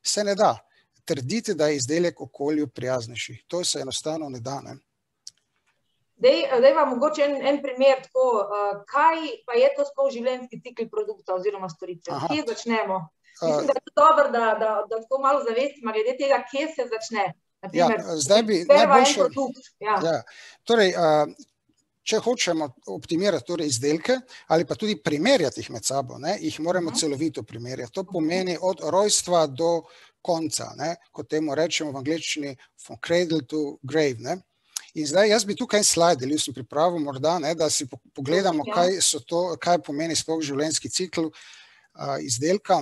se ne da trditi, da je izdelek okolju prijaznejši. To se enostavno ne da. Ne? Daj vam mogoče en primer tako, kaj pa je to sploh življenjski cikl produkta oziroma storitve? Kje začnemo? Mislim, da je to dobro, da tako malo zavestimo glede tega, kje se začne. Naprimer, zdaj bi najboljše... Torej, če hočemo optimirati torej izdelke ali pa tudi primerjati jih med sabo, ne, jih moramo celovito primerjati. To pomeni od rojstva do konca, ne, kot temu rečemo v angleščini from cradle to grave. Ne. In zdaj jaz bi tukaj slajd, ali sem pripravil morda, ne, da si pogledamo, kaj pomeni sploh življenjski cikl izdelka.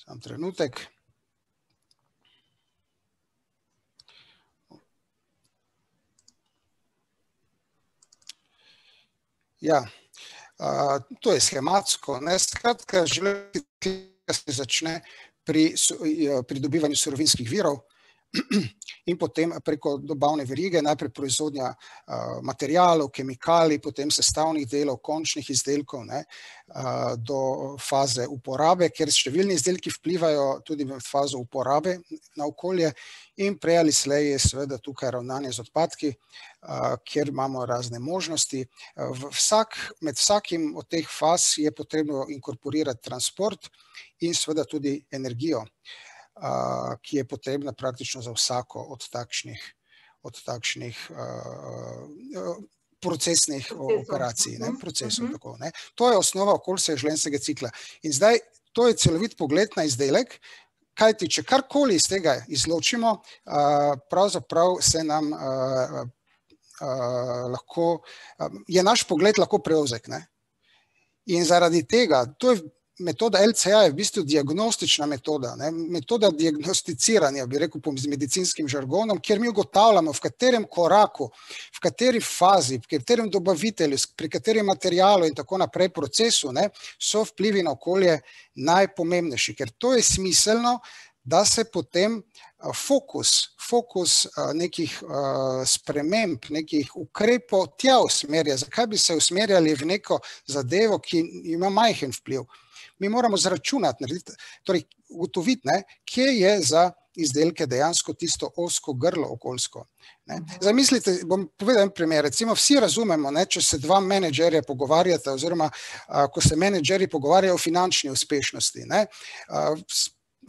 Sam trenutek. Ja, to je schematsko. Skratka, življenjski cikl se začne pri pridobivanju surovinskih virov in potem preko dobavne verige, najprej proizvodnja materialov, kemikalij, potem sestavnih delov, končnih izdelkov, ne, do faze uporabe, ker številni izdelki vplivajo tudi v fazo uporabe na okolje in prej ali slej je seveda tukaj ravnanje z odpadki, kjer imamo razne možnosti. Med vsakim od teh faz je potrebno inkorporirati transport in seveda tudi energijo, ki je potrebna praktično za vsako od takšnih procesnih operacij, procesov. Tako, ne. To je osnova okoljskega življenjskega cikla. In zdaj, to je celovit pogled na izdelek, kajti če karkoli iz tega izločimo, pravzaprav se nam je naš pogled lahko preozek. Ne. In zaradi tega, to je metoda LCA je v bistvu diagnostična metoda, ne? Metoda diagnosticiranja, bi rekel z medicinskim žargonom, kjer mi ugotavljamo, v katerem koraku, v kateri fazi, v katerem dobavitelju, pri katerem materialu in tako naprej procesu, ne, so vplivi na okolje najpomembnejši, ker to je smiselno, da se potem fokus nekih sprememb, nekih ukrepov tja usmerja. Zakaj bi se usmerjali v neko zadevo, ki ima majhen vpliv? Mi moramo zračunati, torej ugotoviti, ne, kje je za izdelke dejansko tisto ozko grlo okoljsko. Ne. Zamislite, bom povedal en primer, recimo vsi razumemo, ne, če se dva menedžerja pogovarjata oziroma ko se menedžerji pogovarjajo o finančni uspešnosti, ne,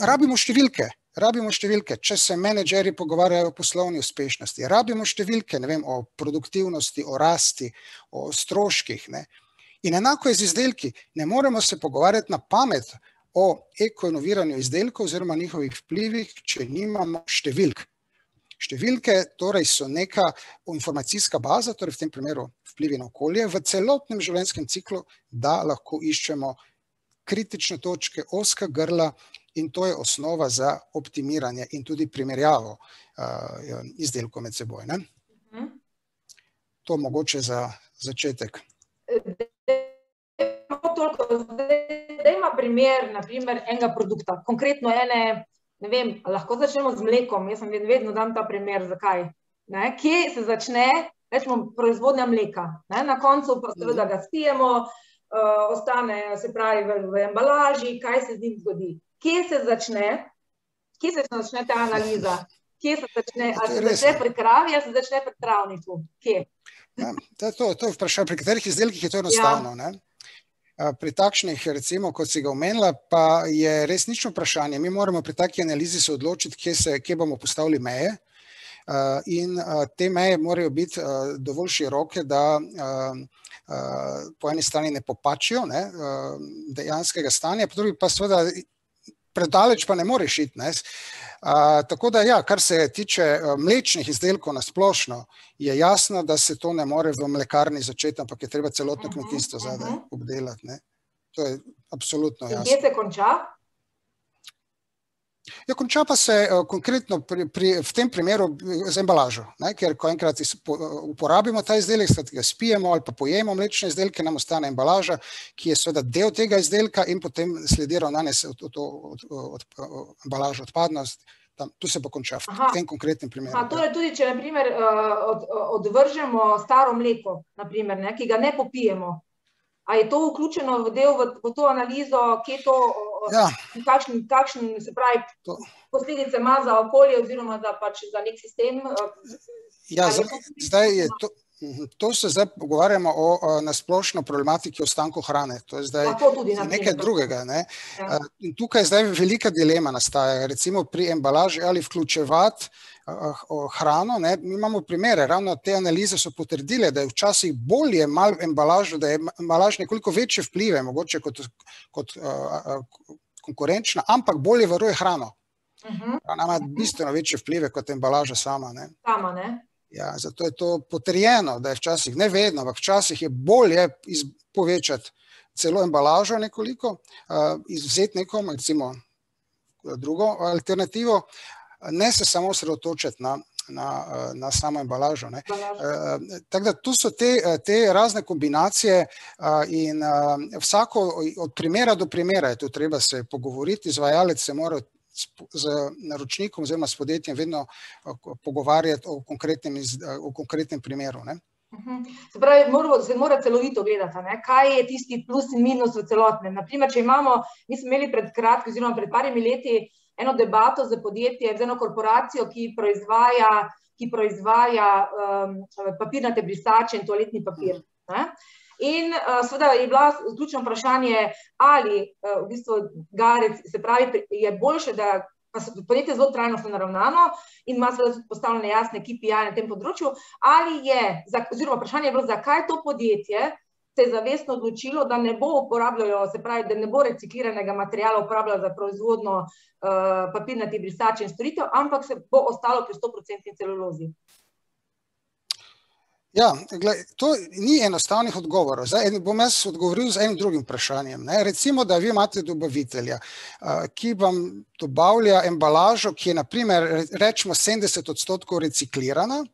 rabimo številke, če se menedžerji pogovarjajo o poslovni uspešnosti, rabimo številke, ne vem, o produktivnosti, o rasti, o stroških, ne. In enako je z izdelki, ne moremo se pogovarjati na pamet o ekoinoviranju izdelkov oziroma njihovih vplivih, če nimamo številk. Številke torej so neka informacijska baza, torej v tem primeru vplivi na okolje, v celotnem življenjskem ciklu, da lahko iščemo kritične točke, ozka grla in to je osnova za optimiranje in tudi primerjavo izdelkov med seboj. Ne? To mogoče za začetek. Zdaj ima primer, naprimer, enega produkta, konkretno ene, ne vem, lahko začnemo z mlekom, jaz sem vedno dam ta primer, zakaj. Ne? Kje se začne, rečemo, proizvodnja mleka, ne? Na koncu pa seveda ga spijemo, ostane, se pravi, v embalaži, kaj se z njim zgodi. Kje se začne ta analiza? Kje se začne, ali se začne pri kravi, ali se začne pri travniku? Kje? Ja, to je vprašanje, pri katerih izdelkih je to enostavno, ne? Pri takšnih, recimo, kot si ga omenila, pa je resnično vprašanje. Mi moramo pri taki analizi se odločiti, kje bomo postavili meje in te meje morajo biti dovolj široke, da po eni strani ne popačijo dejanskega stanja, po drugi pa seveda predaleč pa ne moreš iti. Tako da ja, kar se tiče mlečnih izdelkov na splošno, je jasno, da se to ne more v mlekarni začeti, ampak je treba celotno kmetijstvo zadaj obdelati. Ne? To je absolutno jasno. Kje se konča? Ja, konča pa se konkretno v tem primeru z embalažo, ne? Ker ko enkrat uporabimo ta izdelek, ga spijemo ali pa pojemo mlečne izdelke, nam ostane embalaža, ki je seveda del tega izdelka in potem sledi ravnanje embalažo odpadnost. Tu se pa konča v tem konkretnem primeru. Torej tudi, če na primer odvržemo staro mleko, na primer, ki ga ne popijemo, a je to vključeno v to analizo, kje to, kakšen, se pravi, posledice ima za okolje oziroma za nek sistem? Ja, zdaj je to se zdaj pogovarjamo o nasplošno problematiki ostankov hrane. To je zdaj nekaj drugega. Ne? In tukaj zdaj velika dilema nastaja, recimo pri embalaži ali vključevati hrano. Ne? Mi imamo primere, ravno te analize so potrdile, da je včasih bolje malo embalažo, da je embalaž nekoliko večje vplive, mogoče kot konkurenčna, ampak bolje varuje hrano. Hrana ima bistveno večje vplive kot embalaža sama. Ne? Sama, ne? Ja, zato je to potrjeno, da je včasih, ne vedno, ampak včasih je bolje povečati celo embalažo nekoliko, izvzeti nekom, recimo drugo alternativo, ne se samo osredotočiti na samo embalažo. Ne. Tako da tu so te razne kombinacije in vsako od primera do primera je tu treba se pogovoriti, izvajalec se mora z naročnikom oziroma s podjetjem vedno pogovarjati o konkretnem primeru. Ne. Se pravi, se mora celovito gledati, kaj je tisti plus in minus v celotnem. Naprimer, če imamo, mi smo imeli pred parimi leti eno debato za podjetje, z eno korporacijo, ki proizvaja papirnate brisače in toaletni papir. In seveda je bila ključno vprašanje, ali v bistvu se pravi, je boljše, da podjetje zelo trajnostno naravnano in ima seveda tudi postavljene jasne KPI na tem področju, ali je, oziroma vprašanje je bilo, zakaj to podjetje se je zavestno odločilo, da ne bo uporabljalo, se pravi, da ne bo recikliranega materiala uporabljalo za proizvodno papirnatih brisač in storitev, ampak se bo ostalo pri 100% celulozi. Ja, to ni enostavnih odgovorov. Zdaj bom jaz odgovoril z enim drugim vprašanjem. Recimo, da vi imate dobavitelja, ki vam dobavlja embalažo, ki je, naprimer, rečemo 70% reciklirana,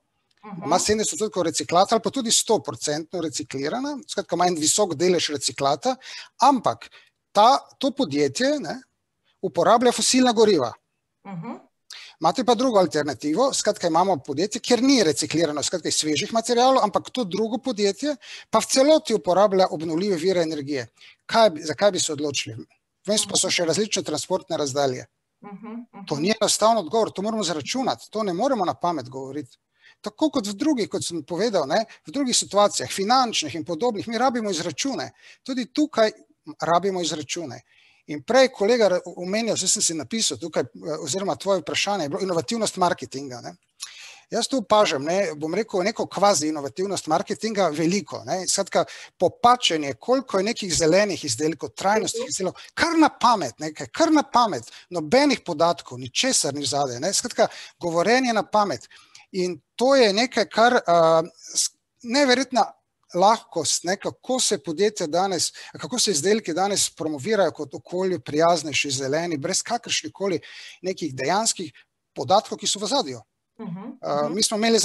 ima 70% reciklata ali pa tudi 100% reciklirana, skratka ima en visok delež reciklata, ampak to podjetje uporablja fosilna goriva. Imate pa drugo alternativo, skratka imamo podjetje, kjer ni reciklirano, skratka iz svežih materialov, ampak to drugo podjetje pa v celoti uporablja obnovljive vire energije. Zakaj bi se odločili? Vmes pa so še različne transportne razdalje. To ni enostavno odgovor, to moramo zaračunati, to ne moremo na pamet govoriti. Tako kot v drugih, kot sem povedal, v drugih situacijah, finančnih in podobnih, mi rabimo izračune. Tudi tukaj rabimo izračune. In prej kolega omenjal, zdaj sem si napisal tukaj, oziroma tvoje vprašanje je bilo inovativnost marketinga. Jaz tu opažam, bom rekel, neko kvazi inovativnost marketinga veliko. Skratka, popačenje, koliko je nekih zelenih izdelkov, trajnostnih izdelkov, kar na pamet, nobenih podatkov, ničesar ni zadaj. Skratka, govorenje na pamet. In to je nekaj, kar neverjetna lahkost, kako se podjetja danes, kako se izdelki danes promovirajo kot okolju prijaznejši, zeleni, brez kakršnikoli nekih dejanskih podatkov, ki so v ozadju. Mi smo imeli,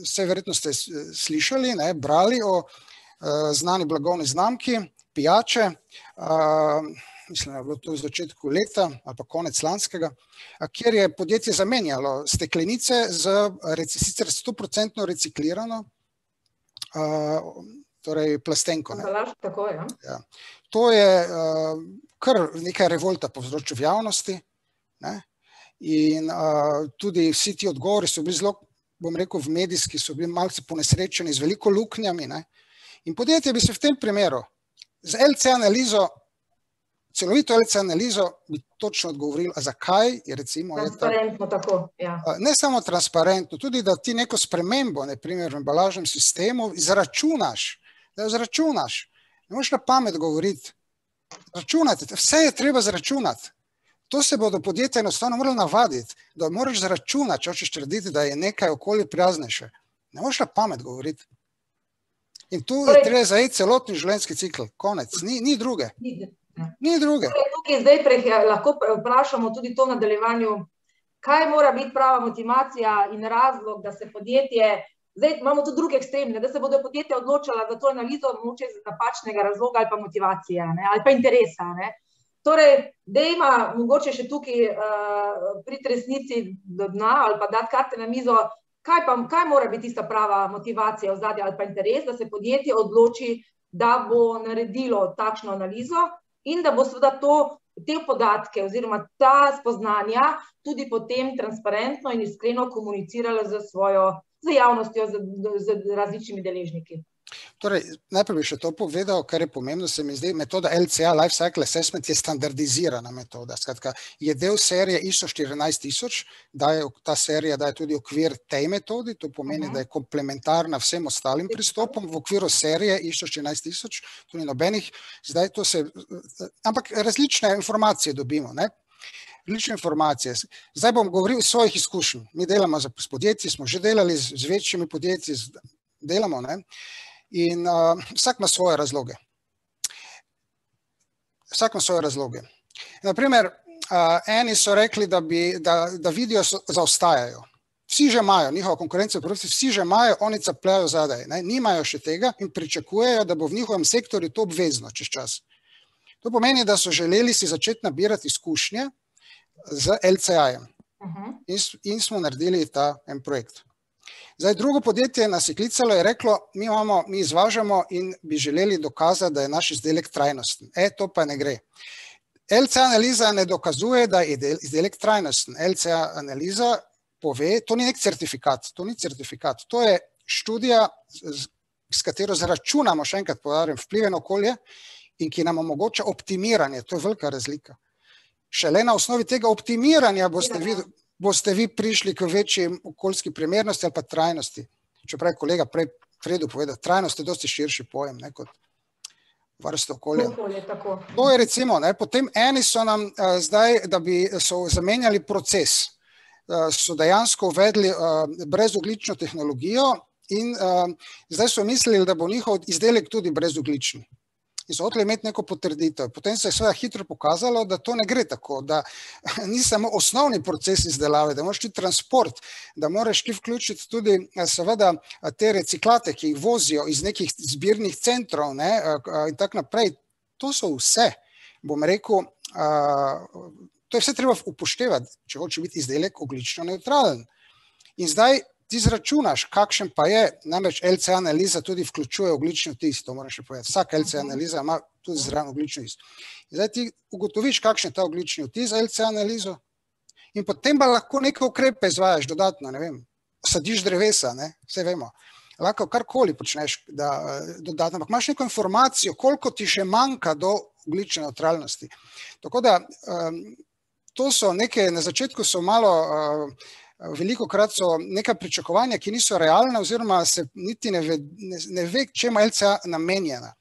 vse verjetno ste slišali, brali o znani blagovni znamki, pijače, mislim, da je bilo to v začetku leta ali pa konec lanskega, kjer je podjetje zamenjalo steklenice z sicer 100% reciklirano, torej plastenko. Tako, ja. Ja. To je kar nekaj revolta povzročil v javnosti, in tudi vsi ti odgovori so bili zelo, bom rekel, v medijski so bili malce ponesrečeni z veliko luknjami, in podjetje bi se v tem primeru z LC analizo, celovito LC analizo bi točno odgovorilo, a zakaj je recimo... Transparentno tako, ja. Ne samo transparentno, tudi da ti neko spremembo, naprimer v embalažnem sistemu, izračunaš, ne moraš na pamet govoriti, računati, vse je treba zračunati. To se bodo podjetja enostavno morali navaditi, da moraš zračunati, če hočeš trditi, da je nekaj okolje prijaznejše. Ne moraš na pamet govoriti. In tu je treba zajeti celotni življenjski cikl, konec, ni druge. Ni druge. Tukaj zdaj lahko vprašamo tudi to v nadaljevanju, kaj mora biti prava motivacija in razlog, da se podjetje, zdaj imamo tudi druge ekstremne, da se bodo podjetja odločala za to analizo mogoče iz napačnega razloga ali pa motivacije, ali pa interesa. Torej, da ima mogoče še tukaj priti resnici do dna ali pa dati karte na mizo, kaj mora biti tista prava motivacija ozadja ali pa interes, da se podjetje odloči, da bo naredilo takšno analizo in da bo seveda te podatke oziroma ta spoznanja tudi potem transparentno in iskreno komunicirala z javnostjo, z različnimi deležniki. Torej, najprej bi še to povedal, kar je pomembno, se mi zdi, metoda LCA, Life Cycle Assessment, je standardizirana metoda. Skratka, je del serije ISO 14000, ta serija daje tudi okvir tej metodi, to pomeni, da je komplementarna vsem ostalim pristopom v okviru serije ISO 14000, tu ni nobenih, zdaj to se, ampak različne informacije dobimo, različne informacije. Zdaj bom govoril iz svojih izkušenj. Mi delamo s podjetji, smo že delali z večjimi podjetji, delamo, in vsak ima svoje razloge. Naprimer, eni so rekli, da vidijo, zaostajajo. Vsi že imajo, njihova konkurencija, vsi že imajo, oni capljajo zadaj. Nimajo še tega in pričakujejo, da bo v njihovem sektorju to obvezno čez čas. To pomeni, da so želeli si začeti nabirati izkušnje z LCA-jem. In smo naredili ta en projekt. Zdaj, drugo podjetje nas je klicalo in je reklo, mi izvažamo in bi želeli dokazati, da je naš izdelek trajnosten. To pa ne gre. LCA analiza ne dokazuje, da je izdelek trajnosten. LCA analiza pove, to ni nek certifikat, to je študija, s katero zračunamo, še enkrat poudarjam, vplive na okolje in ki nam omogoča optimiranje, to je velika razlika. Šele na osnovi tega optimiranja boste vi prišli k večji okoljski primernosti ali pa trajnosti. Čeprav je kolega prej Fredu povedal, trajnost je dosti širši pojem, kot varstvo okolja. To je recimo, potem eni so nam zdaj, da bi so zamenjali proces, so dejansko uvedli brezoglično tehnologijo in zdaj so mislili, da bo njihov izdelek tudi brezoglični. In so hoteli imeti neko potrditev. Potem se je seveda hitro pokazalo, da to ne gre tako, da ni samo osnovni proces izdelave, da moraš ti transport, da moraš ti vključiti tudi seveda te reciklate, ki jih vozijo iz nekih zbirnih centrov in tako naprej. To so vse, bom rekel, to je vse treba upoštevati, če hoče biti izdelek ogljično nevtralen. In zdaj ti zračunaš, kakšen pa je, namreč LCA analiza tudi vključuje ogljični odtis, to moram še povedati. Vsaka LCA analiza ima tudi zraven ogljični odtis. Zdaj ti ugotoviš, kakšen je ta ogljični odtis za LCA analizo in potem pa lahko neke ukrepe izvajaš dodatno, ne vem, sadiš drevesa, vse vemo. Lahko karkoli počneš dodatno, ampak imaš neko informacijo, koliko ti še manjka do ogljične nevtralnosti. Tako da to so neke, na začetku so malo veliko krat so neka pričakovanja, ki niso realna oziroma se niti ne ve, čemu LCA namenjena.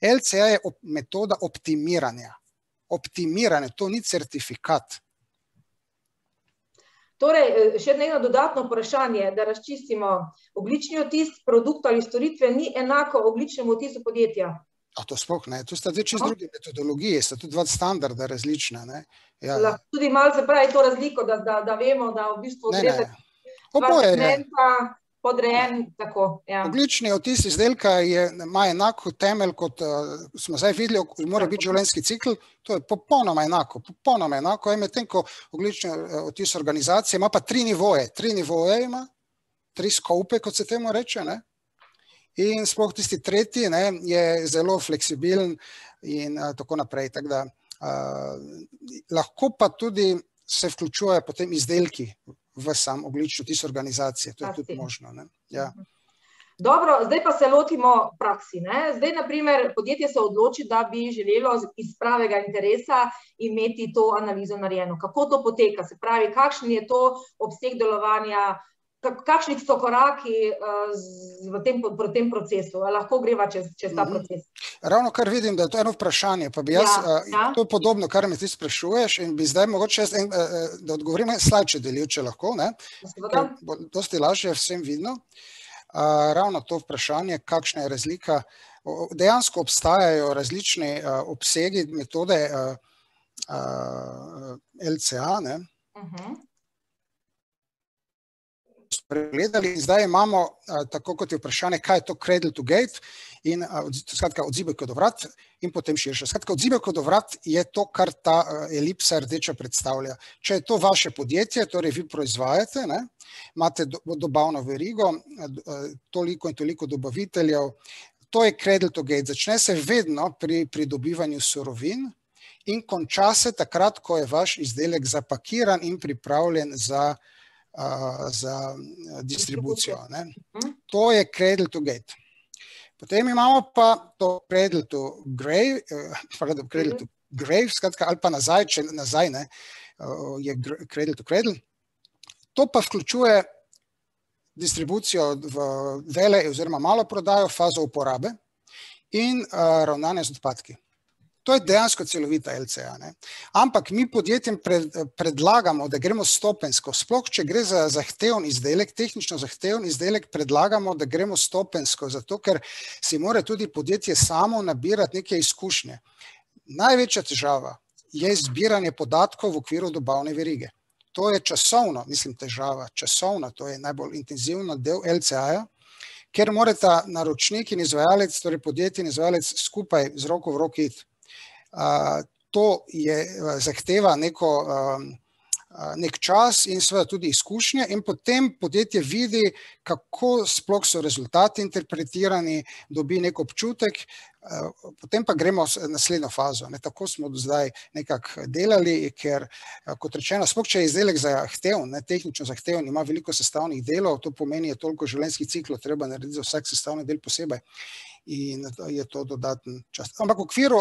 LCA je metoda optimiranja. Optimiranje, to ni certifikat. Torej, še eno dodatno vprašanje, da razčistimo. Ogljični odtis produkta ali storitve ni enako ogljičnemu odtisu podjetja. A to sploh ne, to sta dve čisto druge metodologije, sta tudi dva standarda različna. Ne? Ja. Tudi malo se pravi to razliko, da vemo, da v bistvu gre dva segmenta podrejen tako. Ja. Ogljični odtis izdelka ima enako temelj, kot smo zdaj videli, mora biti življenjski cikl, to je popolnoma enako, medtem ko ogljični odtis organizacije ima pa 3 nivoje ima, 3 skope, kot se temu reče, ne? In sploh tisti tretji, ne, je zelo fleksibilen in tako naprej, tako da lahko pa tudi se vključujejo potem izdelki v sam ogljični odtis organizacije. To je tudi možno. Ne? Ja. Dobro, zdaj pa se lotimo praksi. Ne? Zdaj, na primer, podjetje se odloči, da bi želelo iz pravega interesa imeti to analizo narejeno. Kako to poteka? Se pravi, kakšen je to obseg delovanja, kakšni so koraki v tem procesu? Lahko greva čez ta proces? Ravno kar vidim, da je to eno vprašanje, pa bi jaz, to je podobno, kar me ti sprašuješ in bi zdaj mogoče da odgovorim slajče delil, če lahko, ne? Ker bo dosti lažje vsem vidno. Ravno to vprašanje, kakšna je razlika. Dejansko obstajajo različni obsegi metode LCA, ne? Pregledali in zdaj imamo, tako kot je vprašanje, kaj je to cradle to gate in skratka odzivek do vrat in potem širše. Skratka, odzivek do vrat je to, kar ta elipsa rdeča predstavlja. Če je to vaše podjetje, torej vi proizvajate, ne, imate dobavno verigo, toliko in toliko dobaviteljev, to je cradle to gate. Začne se vedno pri pridobivanju surovin in konča se takrat, ko je vaš izdelek zapakiran in pripravljen za distribucijo. Ne. To je cradle to gate. Potem imamo pa to cradle to grave, skratka, ali pa nazaj, če nazaj, ne, je cradle to cradle. To pa vključuje distribucijo v vele oziroma malo prodajo, fazo uporabe in ravnanje z odpadki. To je dejansko celovita LCA. Ne? Ampak mi podjetjem predlagamo, da gremo stopensko. Sploh, če gre za zahteven izdelek, tehnično zahteven izdelek, predlagamo, da gremo stopensko, zato ker si mora tudi podjetje samo nabirati neke izkušnje. Največja težava je zbiranje podatkov v okviru dobavne verige. To je časovno, težava, časovno, to je najbolj intenzivno del LCA-ja, ker morata naročnik in izvajalec, torej podjetje in izvajalec skupaj z roko v roki iti. To zahteva nek čas in seveda tudi izkušnje in potem podjetje vidi, kako sploh so rezultati interpretirani, dobi nek občutek, potem pa gremo v naslednjo fazo. Tako smo do zdaj nekako delali, ker kot rečeno, sploh če je izdelek zahteven, tehnično zahteven, ima veliko sestavnih delov, to pomeni, je toliko življenjskih ciklov treba narediti za vsak sestavni del posebej. In je to dodaten čas. Ampak v okviru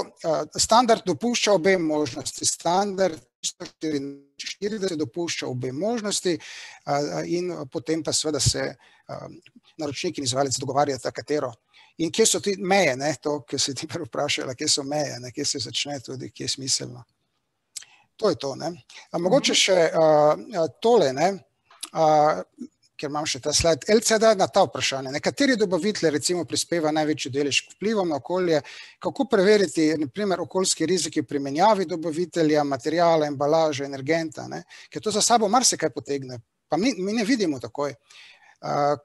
standard dopušča obe možnosti. Standard 144 dopušča obe možnosti in potem pa seveda se naročnik in izvajalec dogovarjata, katero. In kje so ti meje, ne? To, ki si ti prvo vprašala, kje so meje, ne? Kje se začne tudi, kje je smiselno. To je to, ne? Mogoče še tole, ne? Ker imam še ta slajd, LCA na ta vprašanje. Nekateri dobavitelji recimo prispeva največji delež k vplivom na okolje. Kako preveriti, na primer, okoljski riziki pri menjavi dobavitelja, materijala, embalaže, energenta, ne? Ker to za sabo marsikaj potegne, pa mi ne vidimo takoj.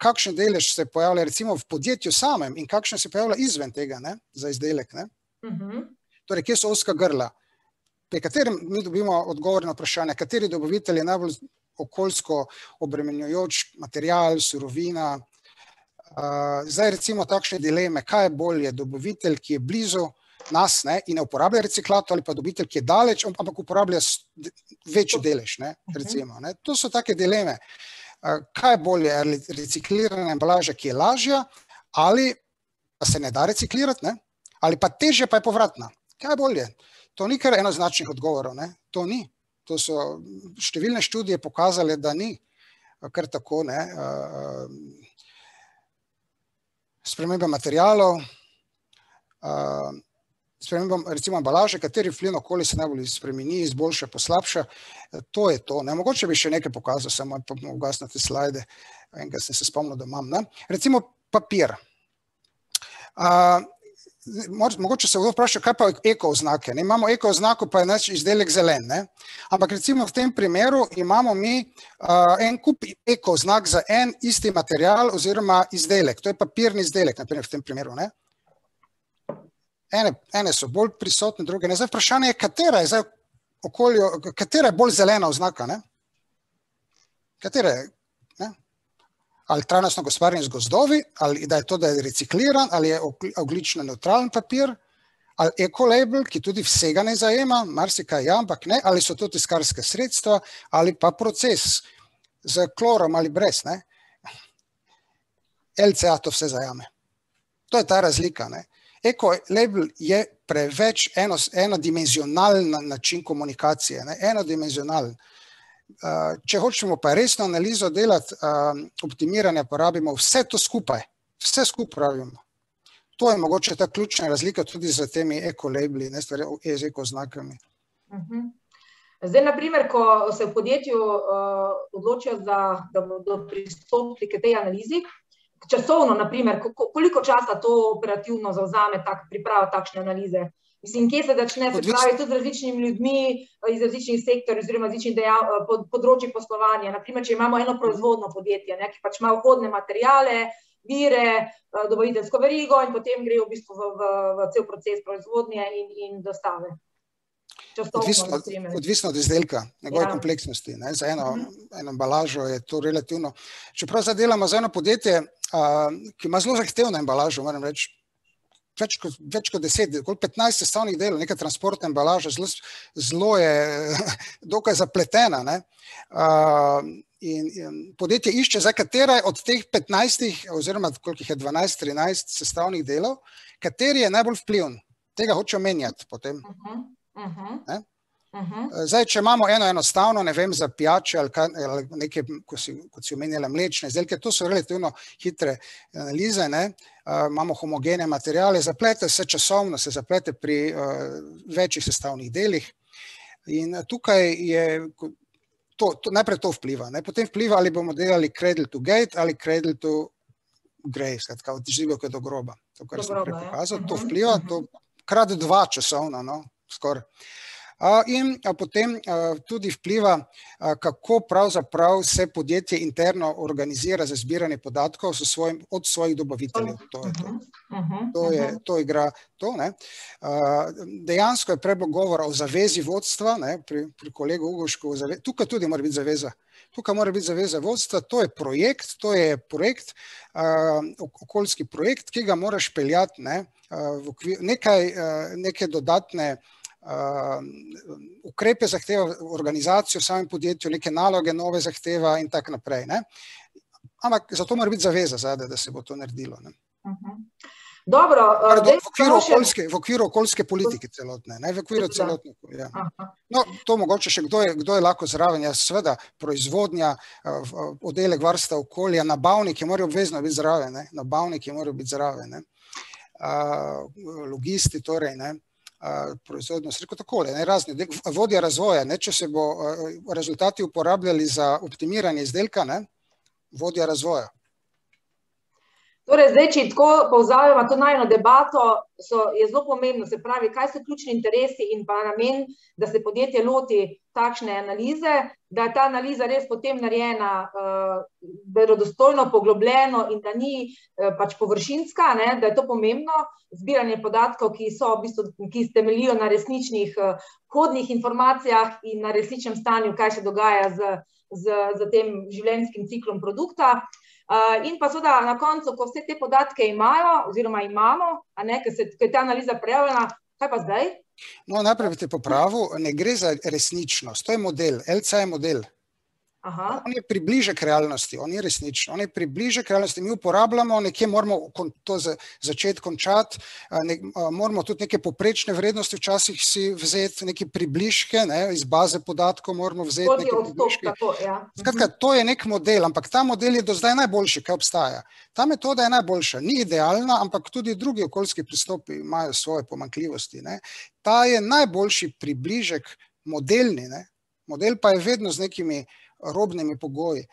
Kakšen delež se pojavlja recimo v podjetju samem in kakšen se pojavlja izven tega, ne? Za izdelek. Ne? Torej, kje so ozka grla? Pri katerem mi dobimo odgovor na vprašanje, kateri dobavitelj je najbolj okoljsko obremenjujoč material, surovina. Zdaj recimo takšne dileme, kaj je bolje, dobavitelj, ki je blizu nas, ne, in ne uporablja reciklato, ali pa dobavitelj, ki je daleč, ampak uporablja večji delež, ne, recimo. Ne. To so take dileme. Kaj je bolje, reciklirana embalaža, ki je lažja, ali pa se ne da reciklirati, ne, ali pa težje, pa je povratna. Kaj je bolje? To ni kar enoznačnih odgovorov, ne, to ni. To so številne študije pokazale, da ni. kar tako, ne. Sprememba materialov, sprememba recimo embalaže, kateri vpliv na okolje se najbolj spremeni, izboljša, poslabša. To je to, ne. Mogoče bi še nekaj pokazal, samo pa ugasnil te slajde, enega sem se spomnil, da imam, ne. Recimo papir. Mogoče se vpraša, kaj pa eko oznake. Imamo eko oznako, pa je naš izdelek zelen. Ne? Ampak recimo v tem primeru imamo mi en kup eko oznak za en isti material oziroma izdelek. To je papirni izdelek, naprimer v tem primeru. Ne? Ene so bolj prisotne, druge ne. Zdaj vprašanje je, katera je zdaj okolju, katera je bolj zelena oznaka? Ne? Katera je? Ne? Ali trajnostno gospodarjenje z gozdovi, ali da je recikliran, ali je ogljično nevtralen papir, ali ekolabel, ki tudi vsega ne zajema, marsikaj ja, ampak ne, ali so to tiskarska sredstva, ali pa proces z klorom ali brez. Ne? LCA to vse zajame. To je ta razlika. Ne? Ekolabel je preveč enodimenzionalen način komunikacije, ne? Enodimenzionalen. Če hočemo pa resno analizo delati, optimiranja, pa rabimo vse to skupaj. Vse skupaj rabimo. To je mogoče ta ključna razlika tudi z temi ekolabeli, ne stvari z ekoznakami. Zdaj, naprimer, ko se v podjetju odločijo, da bodo pristopili k tej analizi, časovno, naprimer, koliko časa to operativno zavzame priprava takšne analize? Mislim, kje se začne, se pravi, tudi z različnimi ljudmi iz različnih sektorjev oziroma različnih področij poslovanja. Naprimer, če imamo eno proizvodno podjetje, ki pač ima vhodne materiale, vire, dobaviteljsko verigo in potem gre v bistvu v cel proces proizvodnje in dostave. Odvisno od izdelka, njegove kompleksnosti. Ne? Za eno embalažo je to relativno. Čeprav zdaj delamo za eno podjetje, ki ima zelo zahtevno embalažo, moram reči, več kot 10, okoli 15 sestavnih delov, neka transportna embalaža, zelo je dokaj zapletena. Ne? In podjetje išče, za katera od teh 15, oziroma koliko je 12-13 sestavnih delov, kateri je najbolj vpliven. Tega hoče omenjati potem. Zdaj, če imamo enostavno, ne vem, za pijače ali neke, kot si omenjala, mlečne izdelke, to so relativno hitre analize, ne? Imamo homogene materiale, zaplete se časovno, se zaplete pri večjih sestavnih delih in tukaj je, najprej to vpliva, ne? Potem vpliva, ali bomo delali cradle to gate ali cradle to grave, skratka, od življenja do groba, to, kar sem prej pokazal, to vpliva, to krat 2 časovno, no, skoraj. In potem tudi vpliva, kako pravzaprav se podjetje interno organizira za zbiranje podatkov od svojih dobaviteljev. To igra to. Ne. Dejansko je prej bilo govora o zavezi vodstva, ne, pri kolegu Ugošku. Tukaj tudi mora biti zaveza. Tukaj mora biti zaveza vodstva. To je projekt, okoljski projekt, ki ga moraš peljati, ne, v okviru neke dodatne ukrepe zahteva organizacijo v samem podjetju, neke naloge nove zahteva in tako naprej. Ne? Ampak zato mora biti zaveza zadaj, da se bo to naredilo. Ne? Dobro, v okviru okoljske politike celotne. Ne? V okviru celotne, ja. No, to mogoče še kdo je lahko zraven. Ja, seveda, proizvodnja, oddelek varstva okolja, nabavniki morajo obvezno biti zraven. Ne? Nabavniki morajo biti zraven. Ne? Logisti, torej, ne? Proizvodnost, rekel takole, razni, vodja razvoja, ne, če se bo rezultati uporabljali za optimiranje izdelka, ne, vodja razvoja. Torej, zdaj, če tako povzamemo to najino debato, je zelo pomembno, se pravi, kaj so ključni interesi in pa namen, da se podjetje loti takšne analize, da je ta analiza res potem narejena verodostojno, poglobljeno in da ni pač površinska, ne, da je to pomembno, zbiranje podatkov, ki temeljijo na resničnih kodnih informacijah in na resničnem stanju, kaj se dogaja z tem življenjskim ciklom produkta. In pa seveda na koncu, ko vse te podatke imajo, oziroma imamo, ko je ta analiza prijavljena, kaj pa zdaj? No, najprej bi te popravil, ne gre za resničnost, to je model, LCA je model. On je približek realnosti, on je resničen, on je približek realnosti. Mi uporabljamo, nekje moramo to začeti končati, moramo tudi neke poprečne vrednosti včasih si vzeti, neke približke, iz baze podatkov moramo vzeti neke približke. Skratka, to je nek model, ampak ta model je do zdaj najboljši, kaj obstaja. Ta metoda je najboljša, ni idealna, ampak tudi drugi okoljski pristopi imajo svoje pomanjkljivosti. Ta je najboljši približek modelni, model pa je vedno z nekimi robnimi pogoji.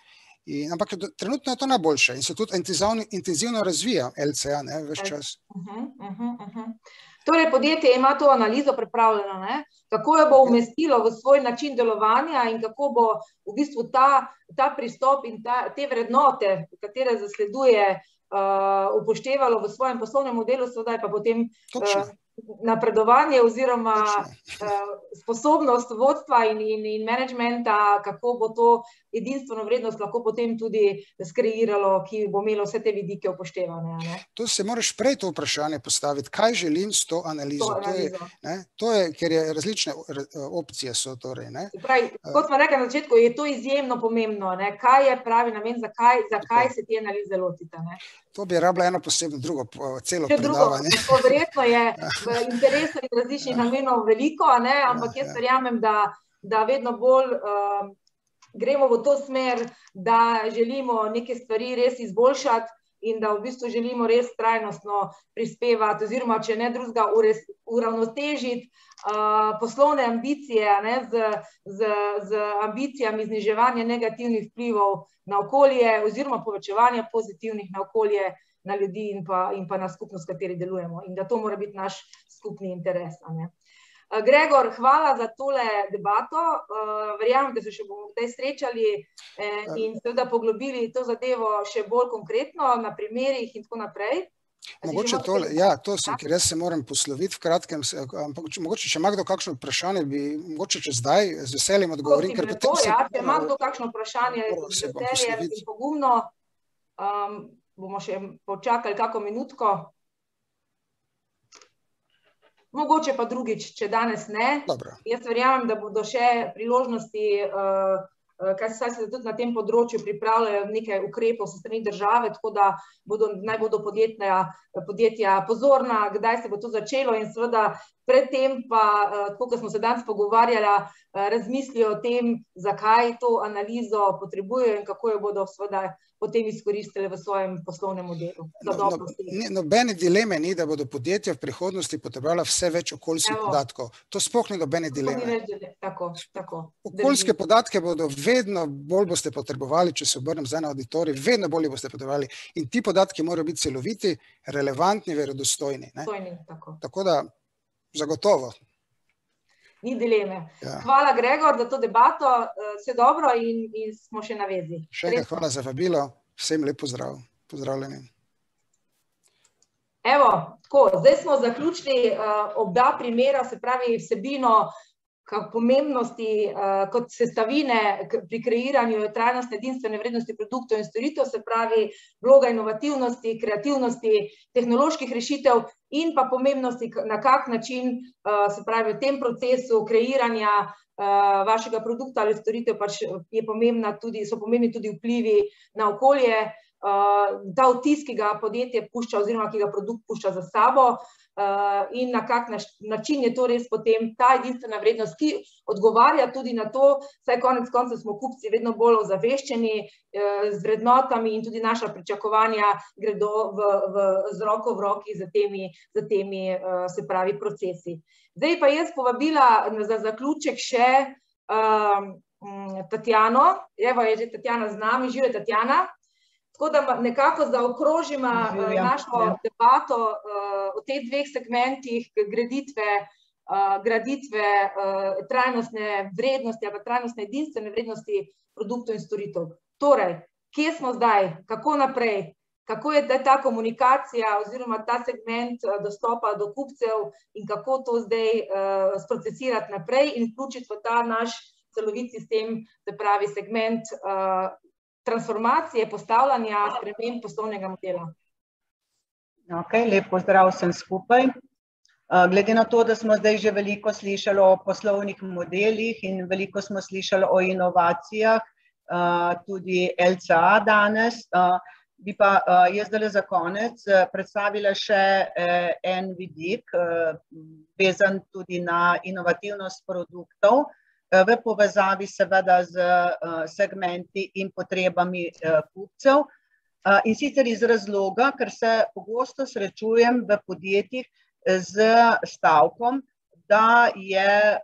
Ampak trenutno je to najboljše in se tudi intenzivno razvija LCA, ves čas. Torej, podjetje ima to analizo pripravljeno, kako jo bo umestilo v svoj način delovanja in kako bo v bistvu ta pristop in te vrednote, katere zasleduje, upoštevalo v svojem poslovnem modelu, seveda pa potem napredovanje oziroma sposobnost vodstva in menedžmenta, kako bo to edinstveno vrednost lahko potem tudi skreiralo, ki bo imelo vse te vidike upoštevane. To se moraš prej to vprašanje postaviti, kaj želim s to analizo. To je, ker je različne opcije so torej. Kot smo rekli na začetku, je to izjemno pomembno, kaj je pravi namen, zakaj se te analize lotite. To bi rabila eno posebno drugo, celo predavanje. Verjetno je v interesu in različnih namenov veliko, ampak jaz verjamem, da vedno bolj gremo v to smer, da želimo neke stvari res izboljšati in da v bistvu želimo res trajnostno prispevati oziroma, če ne drugega, uravnotežiti poslovne ambicije z ambicijami zniževanja negativnih vplivov na okolje oziroma povečevanja pozitivnih na okolje, na ljudi in pa na skupnost, v kateri delujemo. In da to mora biti naš skupni interes. Gregor, hvala za tole debato. Verjamem, da se še bomo kdaj srečali in seveda poglobili to zadevo še bolj konkretno na primerih in tako naprej. Mogoče tole, to sem, ker jaz se moram posloviti v kratkem, ampak mogoče, če ima kdo kakšno vprašanje, bi mogoče če zdaj z veseljem odgovorim. Če ima kdo kakšno vprašanje, z veseljem in pogumno, bomo še počakali kako minutko. Mogoče pa drugič, če danes ne. Jaz verjamem, da bodo še priložnosti, kaj se tudi na tem področju pripravljajo nekaj ukrepov s strani države, tako da naj bodo podjetja pozorna, kdaj se bo to začelo in seveda predtem pa, tako kot smo se danes pogovarjali, razmislijo o tem, zakaj to analizo potrebujejo in kako jo bodo seveda potem izkoristili v svojem poslovnem modelu. Nobene dileme ni, da bodo podjetja v prihodnosti potrebovala vse več okoljskih podatkov. To sploh ni nobene dileme. Okoljske podatke bodo vedno bolj boste potrebovali, če se obrnem zdaj na auditorij, vedno bolj boste potrebovali in ti podatki morajo biti celoviti, relevantni, verodostojni. Tako da zagotovo. Ni dileme. Hvala, Gregor, za to debato. Vse dobro in smo še na vezi. Še enkrat hvala za vabilo. Vsem lep pozdrav. Pozdravljeni. Evo, tako, zdaj smo zaključili oba primera, se pravi vsebino pomembnosti kot sestavine pri kreiranju trajnostne edinstvene vrednosti produktov in storitev, se pravi vloga inovativnosti, kreativnosti, tehnoloških rešitev in pa pomembnosti, na kak način, se pravi v tem procesu kreiranja vašega produkta ali storitev pač so pomembni tudi vplivi na okolje, ta vtis, ki ga podjetje pušča oziroma ki ga produkt pušča za sabo in na kak način je to res potem ta edinstvena vrednost, ki odgovarja tudi na to, saj konec koncev smo kupci vedno bolj ozaveščeni z vrednotami in tudi naša pričakovanja gredo z roko v roki za temi, se pravi, procesi. Zdaj pa jaz povabila za zaključek še Tatjano. Evo je že Tatjana z nami. Živje, Tatjana. Tako da nekako zaokrožimo našo debato o teh dveh segmentih graditve trajnostne vrednosti ali trajnostne edinstvene vrednosti produktov in storitev. Torej, kje smo zdaj, kako naprej, kako je ta komunikacija oziroma ta segment dostopa do kupcev in kako to zdaj sprocesirati naprej in vključiti v ta naš celovit sistem, se pravi segment transformacije, postavljanja sprememb poslovnega modela. Lep pozdrav vsem skupaj. Glede na to, da smo zdaj že veliko slišali o poslovnih modelih in veliko smo slišali o inovacijah, tudi LCA danes. Bi pa jaz zdaj za konec predstavila še en vidik, vezan tudi na inovativnost produktov, v povezavi seveda z segmenti in potrebami kupcev. In sicer iz razloga, ker se pogosto srečujem v podjetjih z stavkom, da je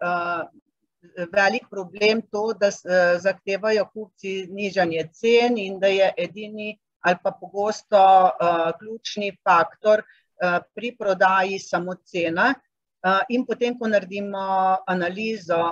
velik problem to, da zahtevajo kupci nižanje cen in da je edini ali pa pogosto ključni faktor pri prodaji samo cena. In potem, ko naredimo analizo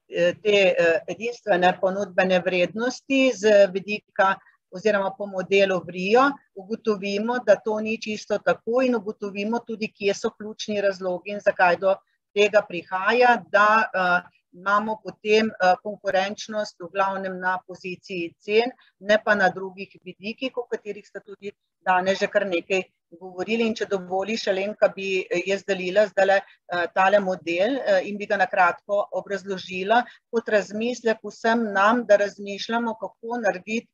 te edinstvene ponudbene vrednosti z vidika oziroma po modelu VRIO, ugotovimo, da to ni čisto tako in ugotovimo tudi, kje so ključni razlogi in zakaj do tega prihaja, da imamo potem konkurenčnost v glavnem na poziciji cen, ne pa na drugih vidikih, o katerih ste tudi danes že kar nekaj govorili. In če dovoliš, Alenka, bi jaz delila zdaj tale model in bi ga na kratko obrazložila kot razmislek vsem nam, da razmišljamo, kako narediti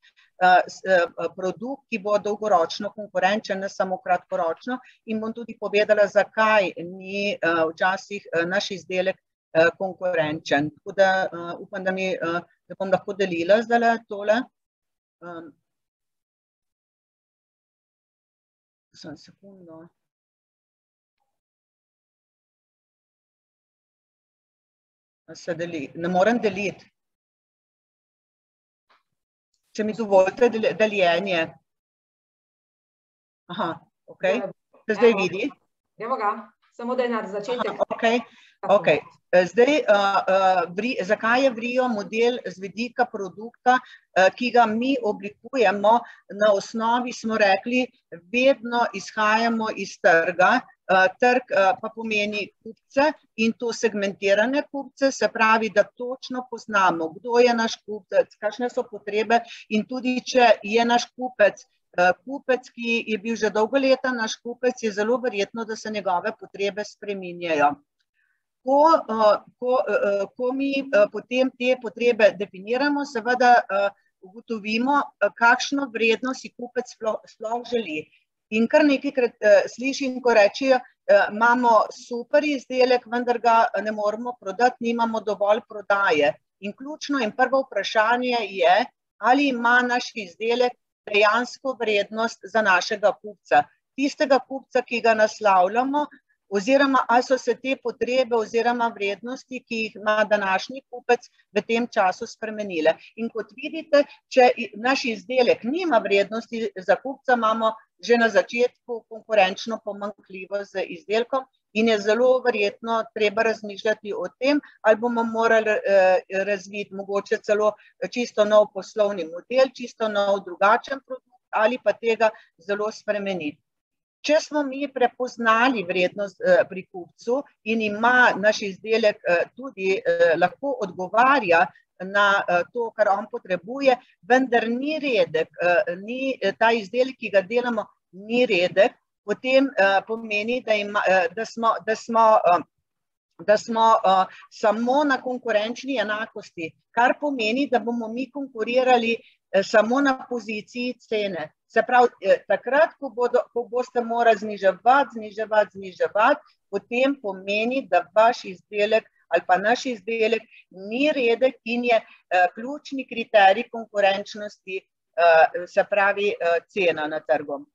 produkt, ki bo dolgoročno konkurenčen, ne samo kratkoročno, in bom tudi povedala, zakaj ni včasih naš izdelek konkurenčen. Tako da upam, da bom lahko delila zdaj tole. Samo sekundo. Se deli. Ne morem deliti. Če mi dovolite deljenje. Aha, ok. Se zdaj vidi? Evo ga, samo da je na začetek. Ok. Zdaj, zakaj je VRIO model z vidika produkta, ki ga mi oblikujemo, na osnovi smo rekli, vedno izhajamo iz trga. Trg pa pomeni kupce in to segmentirane kupce, se pravi, da točno poznamo, kdo je naš kupec, kakšne so potrebe in tudi, če je naš kupec, ki je bil že dolgo leta naš kupec, je zelo verjetno, da se njegove potrebe spreminjajo. Ko mi potem te potrebe definiramo, seveda ugotovimo, kakšno vrednost si kupec sploh želi. In kar nekajkrat slišim, ko rečejo, imamo super izdelek, vendar ga ne moremo prodati, nimamo dovolj prodaje. In ključno in prvo vprašanje je, ali ima naš izdelek dejansko vrednost za našega kupca. Tistega kupca, ki ga naslavljamo, oziroma ali so se te potrebe oziroma vrednosti, ki jih ima današnji kupec, v tem času spremenile. In kot vidite, če naš izdelek nima vrednosti za kupca, imamo že na začetku konkurenčno pomanjkljivost z izdelkom in je zelo verjetno treba razmišljati o tem, ali bomo morali razviti mogoče celo čisto nov poslovni model, čisto nov drugačen produkt ali pa tega zelo spremeniti. Če smo mi prepoznali vrednost pri kupcu in ima naš izdelek tudi lahko odgovarja na to, kar on potrebuje, vendar ni redek, ta izdelek, ki ga delamo, ni redek, potem pomeni, da smo samo na konkurenčni enakosti, kar pomeni, da bomo mi konkurirali samo na poziciji cene. Se pravi, takrat, ko boste morali zniževati, potem pomeni, da vaš izdelek ali pa naš izdelek ni redek in je ključni kriterij konkurenčnosti, se pravi cena na trgu.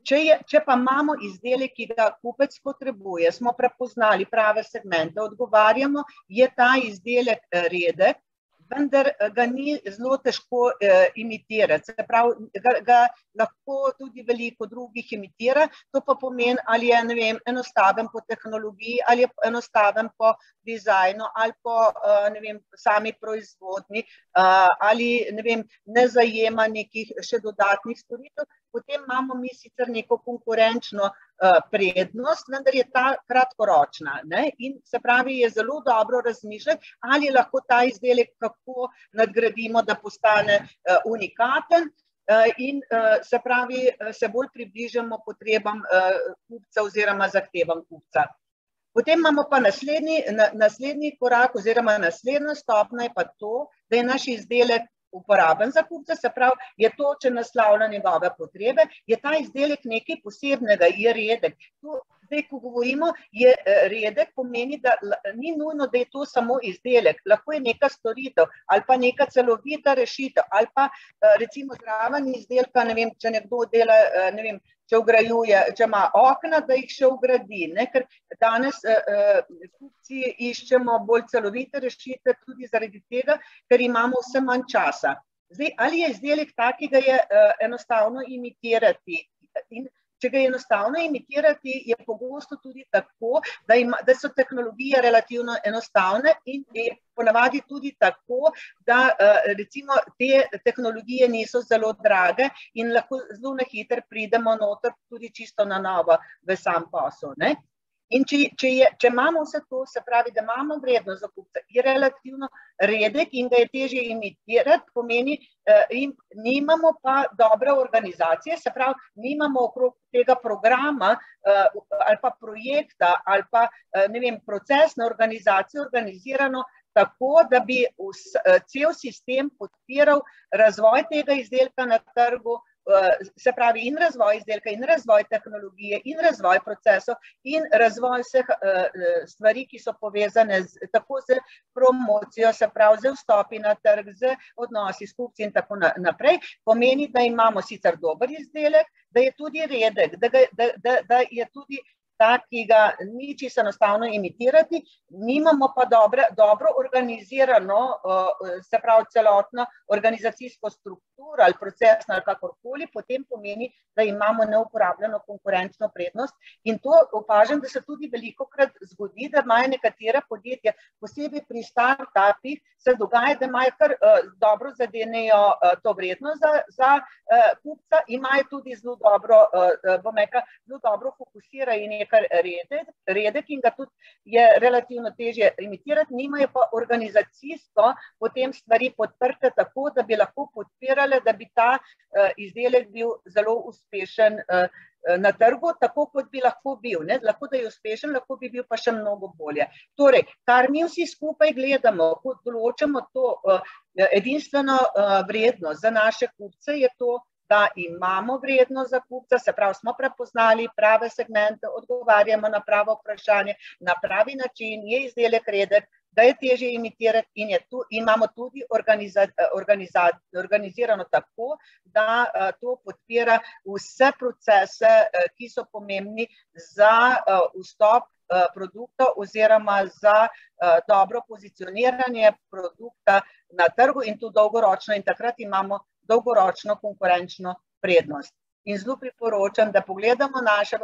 Če pa imamo izdelek, ki ga kupec potrebuje, smo prepoznali prave segmente, odgovarjamo, je ta izdelek redek, vendar ga ni zelo težko imitirati. Se pravi, ga lahko tudi veliko drugih imitira, to pa pomeni, ali je, ne vem, enostaven po tehnologiji, ali je enostaven po dizajnu, ali po, ne vem, sami proizvodnji, ali, ne vem, ne zajema nekih še dodatnih storitev, potem imamo mi sicer neko konkurenčno prednost, vendar je ta kratkoročna. In se pravi, je zelo dobro razmišljati, ali lahko ta izdelek kako nadgradimo, da postane unikaten in se pravi, se bolj približamo potrebam kupca oziroma zahtevam kupca. Potem imamo pa naslednji korak oziroma naslednja stopnja je pa to, da je naš izdelek uporaben za kupca, se pravi, je točen, naslavlja njegove potrebe, je ta izdelek nekaj posebnega, je redek. Zdaj, ko govorimo, je redek, pomeni, da ni nujno, da je to samo izdelek, lahko je neka storitev ali pa neka celovita rešitev ali pa recimo zraven izdelka, ne vem, če nekdo dela, ne vem, če vgrajuje, če ima okna, da jih še vgradi, ne? Ker danes kupci iščemo bolj celovite rešitve tudi zaradi tega, ker imamo vse manj časa. Zdaj, ali je izdelek tak, ki ga je enostavno imitirati? In če ga je enostavno imitirati, je pogosto tudi tako, da so tehnologije relativno enostavne in je ponavadi tudi tako, da recimo te tehnologije niso zelo drage in lahko zelo na hitro pridemo noter tudi čisto na novo v sam posel, ne? In če imamo vse to, se pravi, da imamo vrednost za kupca, je relativno redek in ga je težje imitirati, pomeni, nimamo pa dobre organizacije, se pravi, nimamo okrog tega programa ali pa projekta ali pa, ne vem, procesne organizacije organizirano tako, da bi cel sistem podpiral razvoj tega izdelka na trgu, se pravi in razvoj izdelka, in razvoj tehnologije, in razvoj procesov, in razvoj vseh stvari, ki so povezane tako z promocijo, se pravi z vstopi na trg, z odnosi s kupci in tako naprej, pomeni, da imamo sicer dober izdelek, da je tudi redek, da je tudi tak, ki ga ni čisto enostavno imitirati, nimamo pa dobro organizirano, se pravi celotno organizacijsko strukturo ali procesno ali kakorkoli, potem pomeni, da imamo neuporabljeno konkurenčno prednost in to opažam, da se tudi velikokrat zgodi, da imajo nekatera podjetja, posebej pri start-upih, se dogaja, da imajo kar dobro zadenejo to vrednost za kupca, imajo tudi zelo dobro, bom rekla, zelo dobro fokusirajo in je kar redek in ga tudi je relativno težje imitirati, nimajo pa organizacijsko potem stvari podprte tako, da bi lahko podpirale, da bi ta izdelek bil zelo uspešen na trgu, tako kot bi lahko bil. Ne? Lahko, da je uspešen, lahko bi bil pa še mnogo bolje. Torej, kar mi vsi skupaj gledamo, ko določamo to edinstveno vrednost za naše kupce, je to, da imamo vrednost za kupca, se pravi, smo prepoznali prave segmente, odgovarjamo na pravo vprašanje, na pravi način, je izdelek redek, da je težje imitirati in imamo tudi organizirano tako, da to podpira vse procese, ki so pomembni za vstop produkta oziroma za dobro pozicioniranje produkta na trgu in tudi dolgoročno in takrat imamo dolgoročno konkurenčno prednost. In zelo priporočam, da pogledamo naše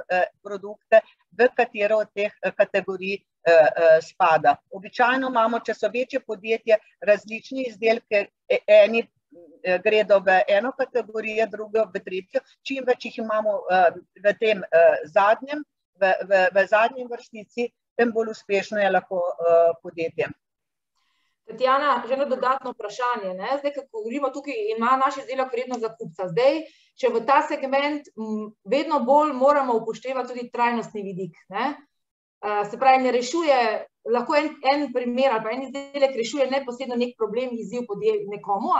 produkte, v katero od teh kategorij spada. Običajno imamo, če so večje podjetje, različne izdelke, eni gredo v eno kategorijo, druge v tretjo, čim več jih imamo v tem zadnjem, v zadnji vrstici, tem bolj uspešno je lahko podjetje. Tatjana, že eno dodatno vprašanje. Zdaj, ko govorimo tukaj, ima naš izdelek vrednost za kupca. Zdaj, če v ta segment vedno bolj moramo upoštevati tudi trajnostni vidik. Se pravi, ne rešuje, lahko en primer ali pa en izdelek rešuje neposredno nek problem, izziv nekomu,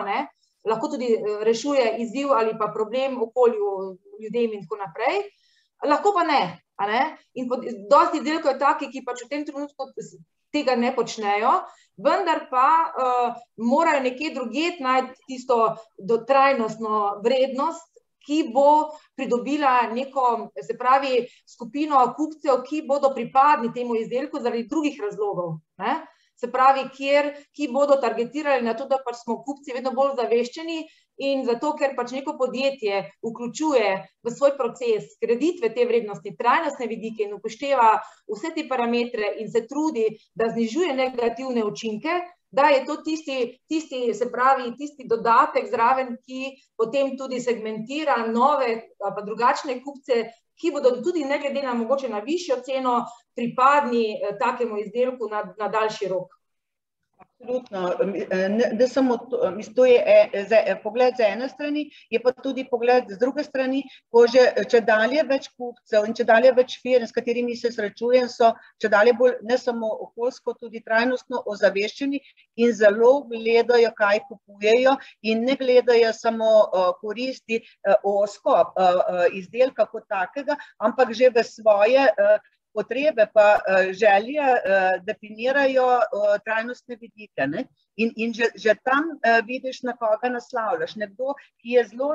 lahko tudi rešuje izziv ali pa problem okolju, ljudem in tako naprej, lahko pa ne. In dosti izdelkov je taki, ki pač v tem trenutku tega ne počnejo, vendar pa morajo nekje drugje najti tisto trajnostno vrednost, ki bo pridobila neko, se pravi, skupino kupcev, ki bodo pripadni temu izdelku zaradi drugih razlogov. Se pravi, ki bodo targetirali na to, da pač smo kupci vedno bolj zaveščeni in zato, ker pač neko podjetje vključuje v svoj proces kreditve te vrednosti, trajnostne vidike in upošteva vse te parametre in se trudi, da znižuje negativne učinke, da je to tisti, se pravi, tisti dodatek zraven, ki potem tudi segmentira nove pa drugačne kupce, ki bodo tudi ne glede na mogoče na višjo ceno pripadni takemu izdelku na daljši rok. Absolutno. Ne samo to je pogled z ene strani, je pa tudi pogled z druge strani, ko že čedalje več kupcev in čedalje več firm, s katerimi se srečujem, so čedalje bolj ne samo okoljsko, tudi trajnostno ozaveščeni in zelo gledajo, kaj kupujejo in ne gledajo samo koristi ozko izdelka kot takega, ampak že v svoje potrebe pa želje definirajo trajnostne vidike. Ne? In že tam vidiš, na koga naslavljaš. Nekdo, ki je zelo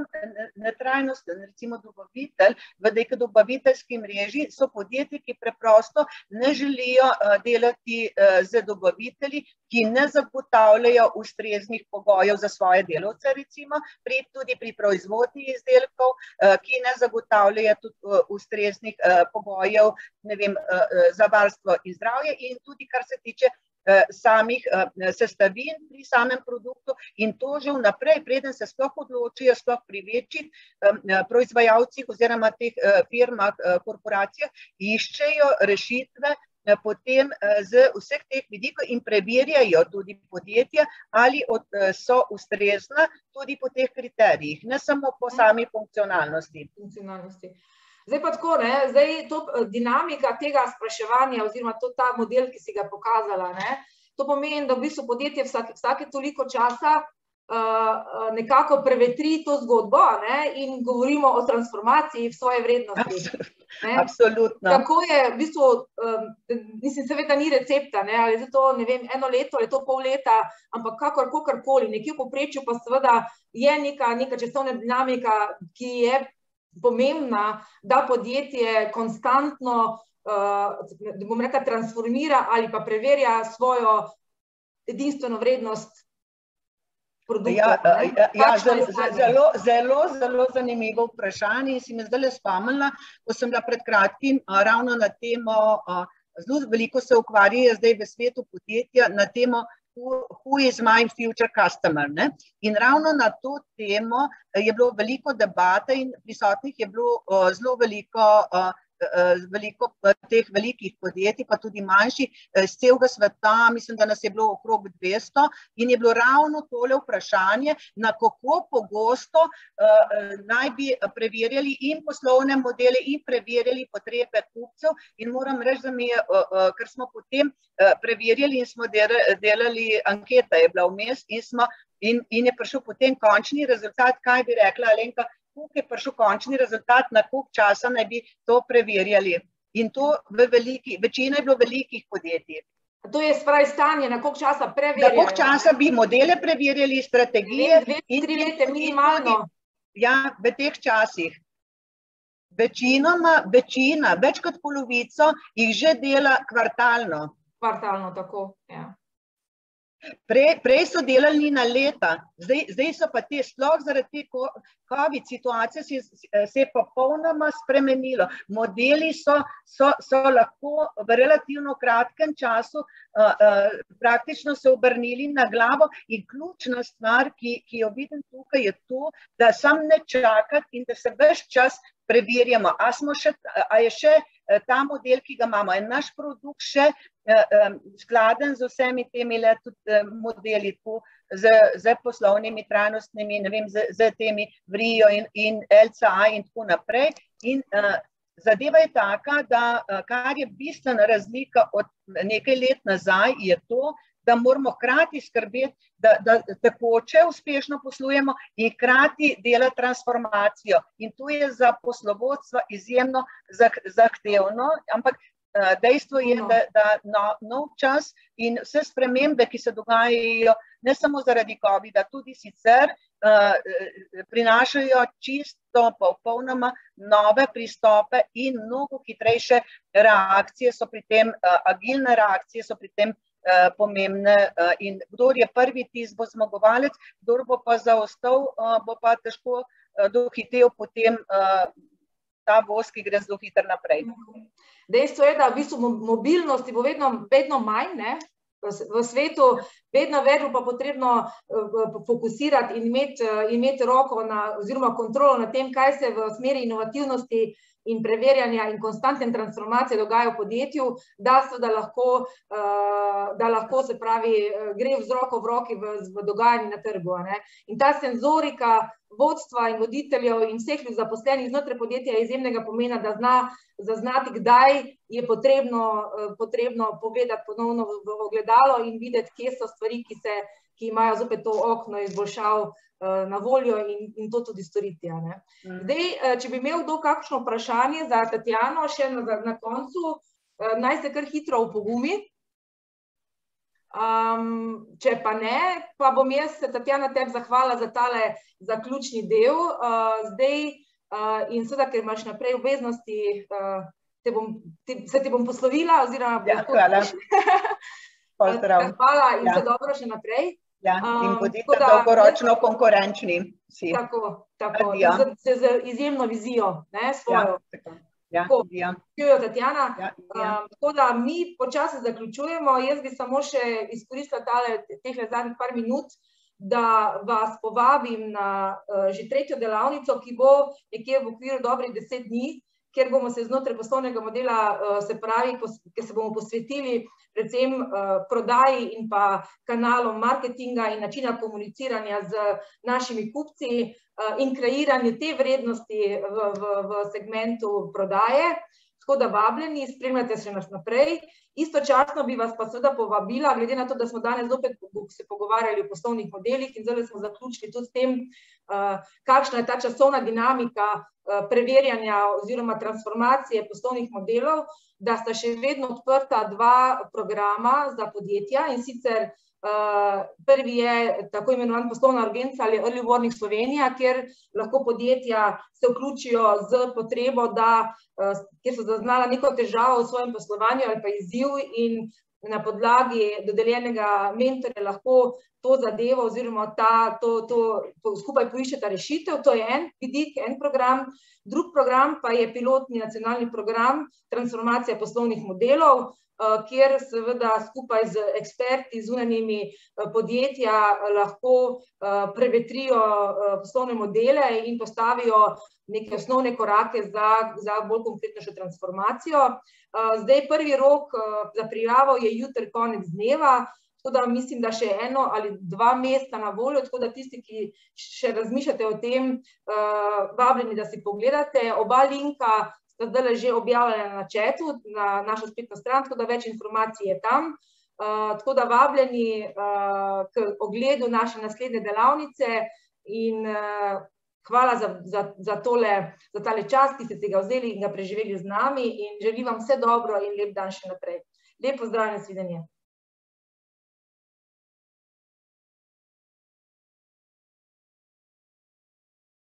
netrajnosten, recimo dobavitelj, v neki dobaviteljski mreži so podjetji, ki preprosto ne želijo delati z dobavitelji, ki ne zagotavljajo ustreznih pogojev za svoje delavce, recimo, tudi pri proizvodnji izdelkov, ki ne zagotavljajo tudi ustreznih pogojev, ne vem, za varstvo in zdravje in tudi, kar se tiče samih sestavin pri samem produktu in to že vnaprej, preden se sploh odločijo, sploh pri večjih proizvajalcih oziroma teh firmah, korporacijah, iščejo rešitve potem z vseh teh vidikov in preverjajo tudi podjetja, ali so ustrezna tudi po teh kriterijih, ne samo po sami funkcionalnosti. Zdaj pa tako, zdaj to dinamika tega spraševanja oziroma ta model, ki si ga pokazala, to pomeni, da v bistvu podjetje vsake toliko časa nekako prevetri to zgodbo in govorimo o transformaciji v svoje vrednosti. Absolutno. Kako je v bistvu, mislim, seveda ni recepta, ali je to, ne vem, 1 leto, ali je to pol leta, ampak kakorkoli, nekje v povprečju pa seveda je neka časovna dinamika, ki je pomembna, da podjetje konstantno, da bom rekla, transformira ali pa preverja svojo edinstveno vrednost produkta. Zelo zanimivo vprašanje in si me zdaj spomnila, ko sem bila pred kratkim ravno na temo, zelo veliko se ukvarjajo zdaj v svetu podjetja na temo Who is my future customer? Ne? In ravno na to temo je bilo veliko debate in prisotnih je bilo zelo veliko teh velikih podjetij, pa tudi manjših, z celega sveta, mislim, da nas je bilo okrog 200 in je bilo ravno tole vprašanje, na kako pogosto naj bi preverjali in poslovne modele in preverjali potrebe kupcev in moram reči, da mi je, ker smo potem preverjali in smo delali anketa, je bila vmes in je prišel potem končni rezultat, kaj bi rekla Alenka, koliko je prišel končni rezultat, na koliko časa naj bi to preverjali. In to večina je bilo velikih podjetij. To je spravi stanje, na koliko časa preverjajo? Na koliko časa bi modele preverjali, strategije. 2-3 leta minimalno. Ja, v teh časih. Večina, več kot polovico, jih že dela kvartalno. Kvartalno, tako, ja. Prej so delali na leta, zdaj so pa te sploh zaradi te COVID situacije se je popolnoma spremenilo. Modeli so lahko v relativno kratkem času praktično se obrnili na glavo in ključna stvar, ki jo vidim tukaj, je to, da sam ne čakati in da se ves čas preverjamo, a je še ta model, ki ga imamo, je naš produkt še skladen z vsemi temi modeli, z poslovnimi, trajnostnimi, ne vem, z temi VRIO in LCA in tako naprej. In zadeva je taka, da kar je bistvena razlika od nekaj let nazaj, je to, da moramo hkrati skrbeti, da tekoče uspešno poslujemo in hkrati delati transformacijo. In to je za poslovodstvo izjemno zahtevno, ampak dejstvo je, da nov čas in vse spremembe, ki se dogajajo, ne samo zaradi COVID-a, tudi sicer prinašajo čisto popolnoma nove pristope in mnogo hitrejše reakcije so pri tem, agilne reakcije so pri tem pomembne in kdor je prvi tisti bo zmagovalec, kdor bo pa zaostal, bo pa težko dohitel potem ta voz, ki gre zelo hitro naprej. Dejstvo je, da v bistvu mobilnosti bo vedno manj, v svetu, vedno več pa potrebno fokusirati in imeti roko oziroma kontrolo na tem, kaj se v smeri inovativnosti in preverjanja in konstantne transformacije dogajajo v podjetju, da lahko se pravi, gre z roko v roki v dogajanju na trgu. In ta senzorika vodstva in voditeljev in vseh zaposlenih znotraj podjetja je izjemnega pomena, da zna zaznati, kdaj je potrebno povedati ponovno v ogledalo in videti, kje so stvari, ki imajo zopet to okno izboljšav na voljo in to tudi storiti. Zdaj, če bi imel kdo kakšno vprašanje za Tatjano, še na koncu, naj se kar hitro opogumi. Če pa ne, pa bom jaz, Tatjana, tebi zahvala za tale zaključni del. Zdaj, in seveda, ker imaš naprej obveznosti, se ti bom poslovila, oziroma... Ja, hvala. Hvala in vse dobro še naprej. Ja, in bodite dolgoročno konkurenčni vsi. Tako, z izjemno vizijo, svojo. Ja, Tatjana. Tako da mi počasi zaključujemo. Jaz bi samo še izkoristila teh zadnjih par minut, da vas povabim na že 3. delavnico, ki bo nekje v okviru dobrih 10 dni, kjer bomo se znotraj poslovnega modela, se pravi, ker se bomo posvetili predvsem prodaji in pa kanalom marketinga in načina komuniciranja z našimi kupci in kreiranju te vrednosti v segmentu prodaje. Tako da vabljeni, spremljate se nas naprej. Istočasno bi vas pa seveda povabila, glede na to, da smo danes zopet se pogovarjali o poslovnih modelih in zdaj smo zaključili tudi s tem, kakšna je ta časovna dinamika preverjanja oziroma transformacije poslovnih modelov, da sta še vedno odprta 2 programa za podjetja, in sicer prvi je tako imenovan poslovna urgenca ali Early Warning Slovenija, kjer lahko podjetja se vključijo z potrebo, kjer so zaznala neko težavo v svojem poslovanju ali pa izziv in na podlagi dodeljenega mentorja lahko to zadevo oziroma skupaj poiščeta rešitev. To je en vidik, en program. Drug program pa je pilotni nacionalni program transformacija poslovnih modelov, kjer seveda skupaj z eksperti, zunanjimi podjetja lahko prevetrijo poslovne modele in postavijo neke osnovne korake za bolj konkretnejšo transformacijo. Zdaj prvi rok za prijavo je jutri konec dneva, tako da mislim, da še 1 ali 2 mesta na voljo, tako da tisti, ki še razmišljate o tem, vabljeni, da si pogledate. Oba linka sta zdaj že objavljena na chatu, na našo spletno stran, tako da več informacij je tam. Tako da vabljeni k ogledu naše naslednje delavnice in hvala za tale čas, ki ste si ga vzeli in ga preživeli z nami, in želim vam vse dobro in lep dan še naprej. Lep pozdrav in nasvidenje.